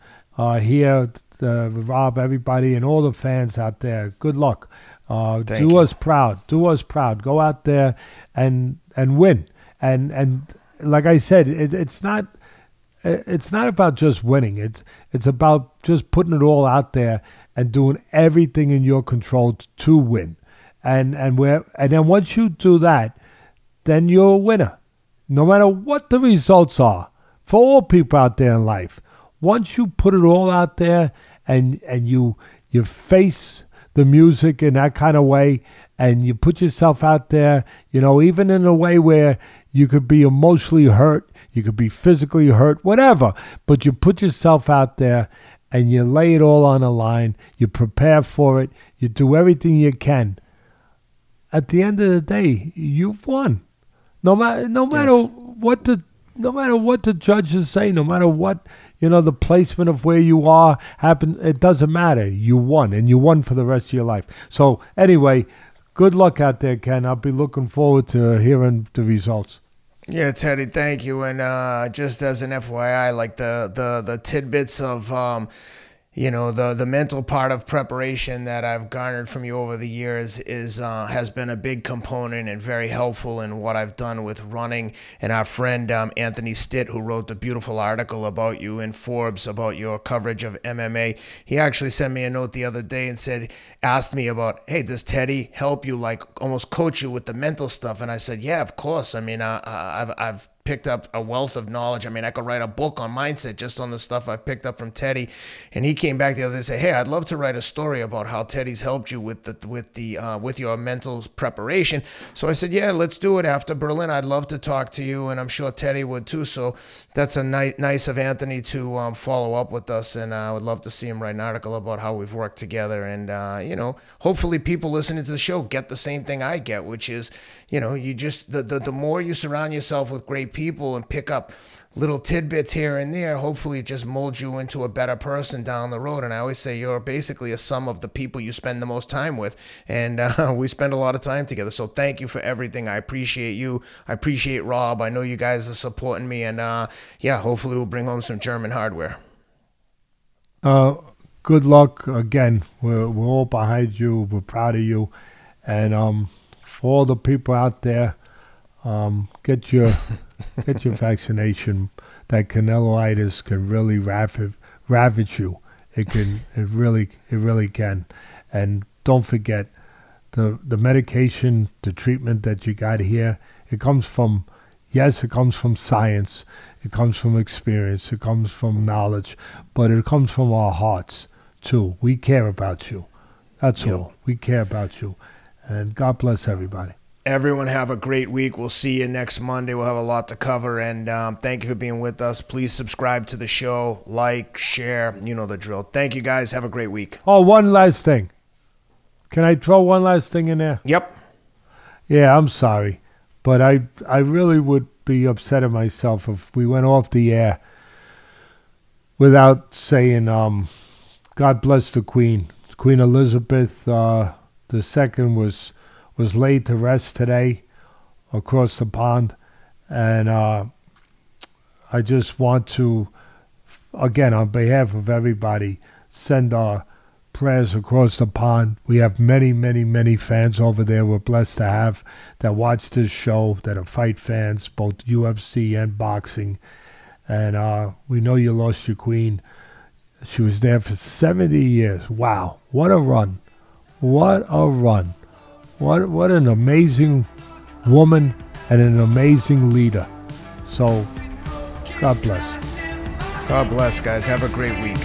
here, Rob, everybody, and all the fans out there, good luck. Do us proud. Do us proud. Go out there and win. And like I said, it's not about just winning. It's about just putting it all out there and doing everything in your control to win. And then once you do that, then you're a winner. no matter what the results are, for all people out there in life, once you put it all out there and you face the music in that kind of way, and you put yourself out there, you know, even in a way where you could be emotionally hurt, you could be physically hurt, whatever, but you put yourself out there and you lay it all on the line, you prepare for it, you do everything you can. At the end of the day, you've won. No matter what the judges say, no matter what, you know, the placement of where you are happen, it doesn't matter. You won, and you won for the rest of your life. So anyway, good luck out there, Ken. I'll be looking forward to hearing the results. Yeah, Teddy, thank you. And just as an FYI, like the tidbits of you know, the mental part of preparation that I've garnered from you over the years has been a big component and very helpful in what I've done with running. And our friend Anthony Stitt, who wrote the beautiful article about you in Forbes about your coverage of MMA, he actually sent me a note the other day and asked me about, hey, does Teddy help you, like almost coach you with the mental stuff? And I said, yeah, of course. I mean, I've picked up a wealth of knowledge. I mean, I could write a book on mindset just on the stuff I've picked up from Teddy. And he came back the other day and said, hey, I'd love to write a story about how Teddy's helped you with your mental preparation. So I said, yeah, let's do it after Berlin. I'd love to talk to you, and I'm sure Teddy would too. So that's a nice of Anthony to follow up with us, and I would love to see him write an article about how we've worked together. And you know, hopefully people listening to the show get the same thing I get, which is, you know, you just the more you surround yourself with great people and pick up little tidbits here and there, hopefully it just molds you into a better person down the road. And I always say you're basically a sum of the people you spend the most time with, and we spend a lot of time together. So thank you for everything. I appreciate you. I appreciate Rob. I know you guys are supporting me, and yeah, hopefully we'll bring home some German hardware. Good luck again. We're all behind you. We're proud of you, and for all the people out there, get your vaccination. That Caneloitis can really ravage you. It really can. And don't forget the medication, the treatment that you got here. It comes from science. It comes from experience. It comes from knowledge, but it comes from our hearts too. We care about you. That's all. We care about you, and God bless everybody. Everyone have a great week. We'll see you next Monday. We'll have a lot to cover, and thank you for being with us. Please subscribe to the show, like, share. You know the drill. Thank you, guys. Have a great week. Oh, one last thing. Can I throw one last thing in there? Yep. Yeah, I'm sorry, but I really would be upset at myself if we went off the air without saying God bless the Queen. Queen Elizabeth II was laid to rest today across the pond, and I just want to, again, on behalf of everybody, send our prayers across the pond. We have many, many, many fans over there we're blessed to have that watch this show, that are fight fans, both UFC and boxing, and we know you lost your queen. She was there for 70 years. Wow, what a run. What a run. What an amazing woman and an amazing leader. So, God bless. God bless, guys. Have a great week.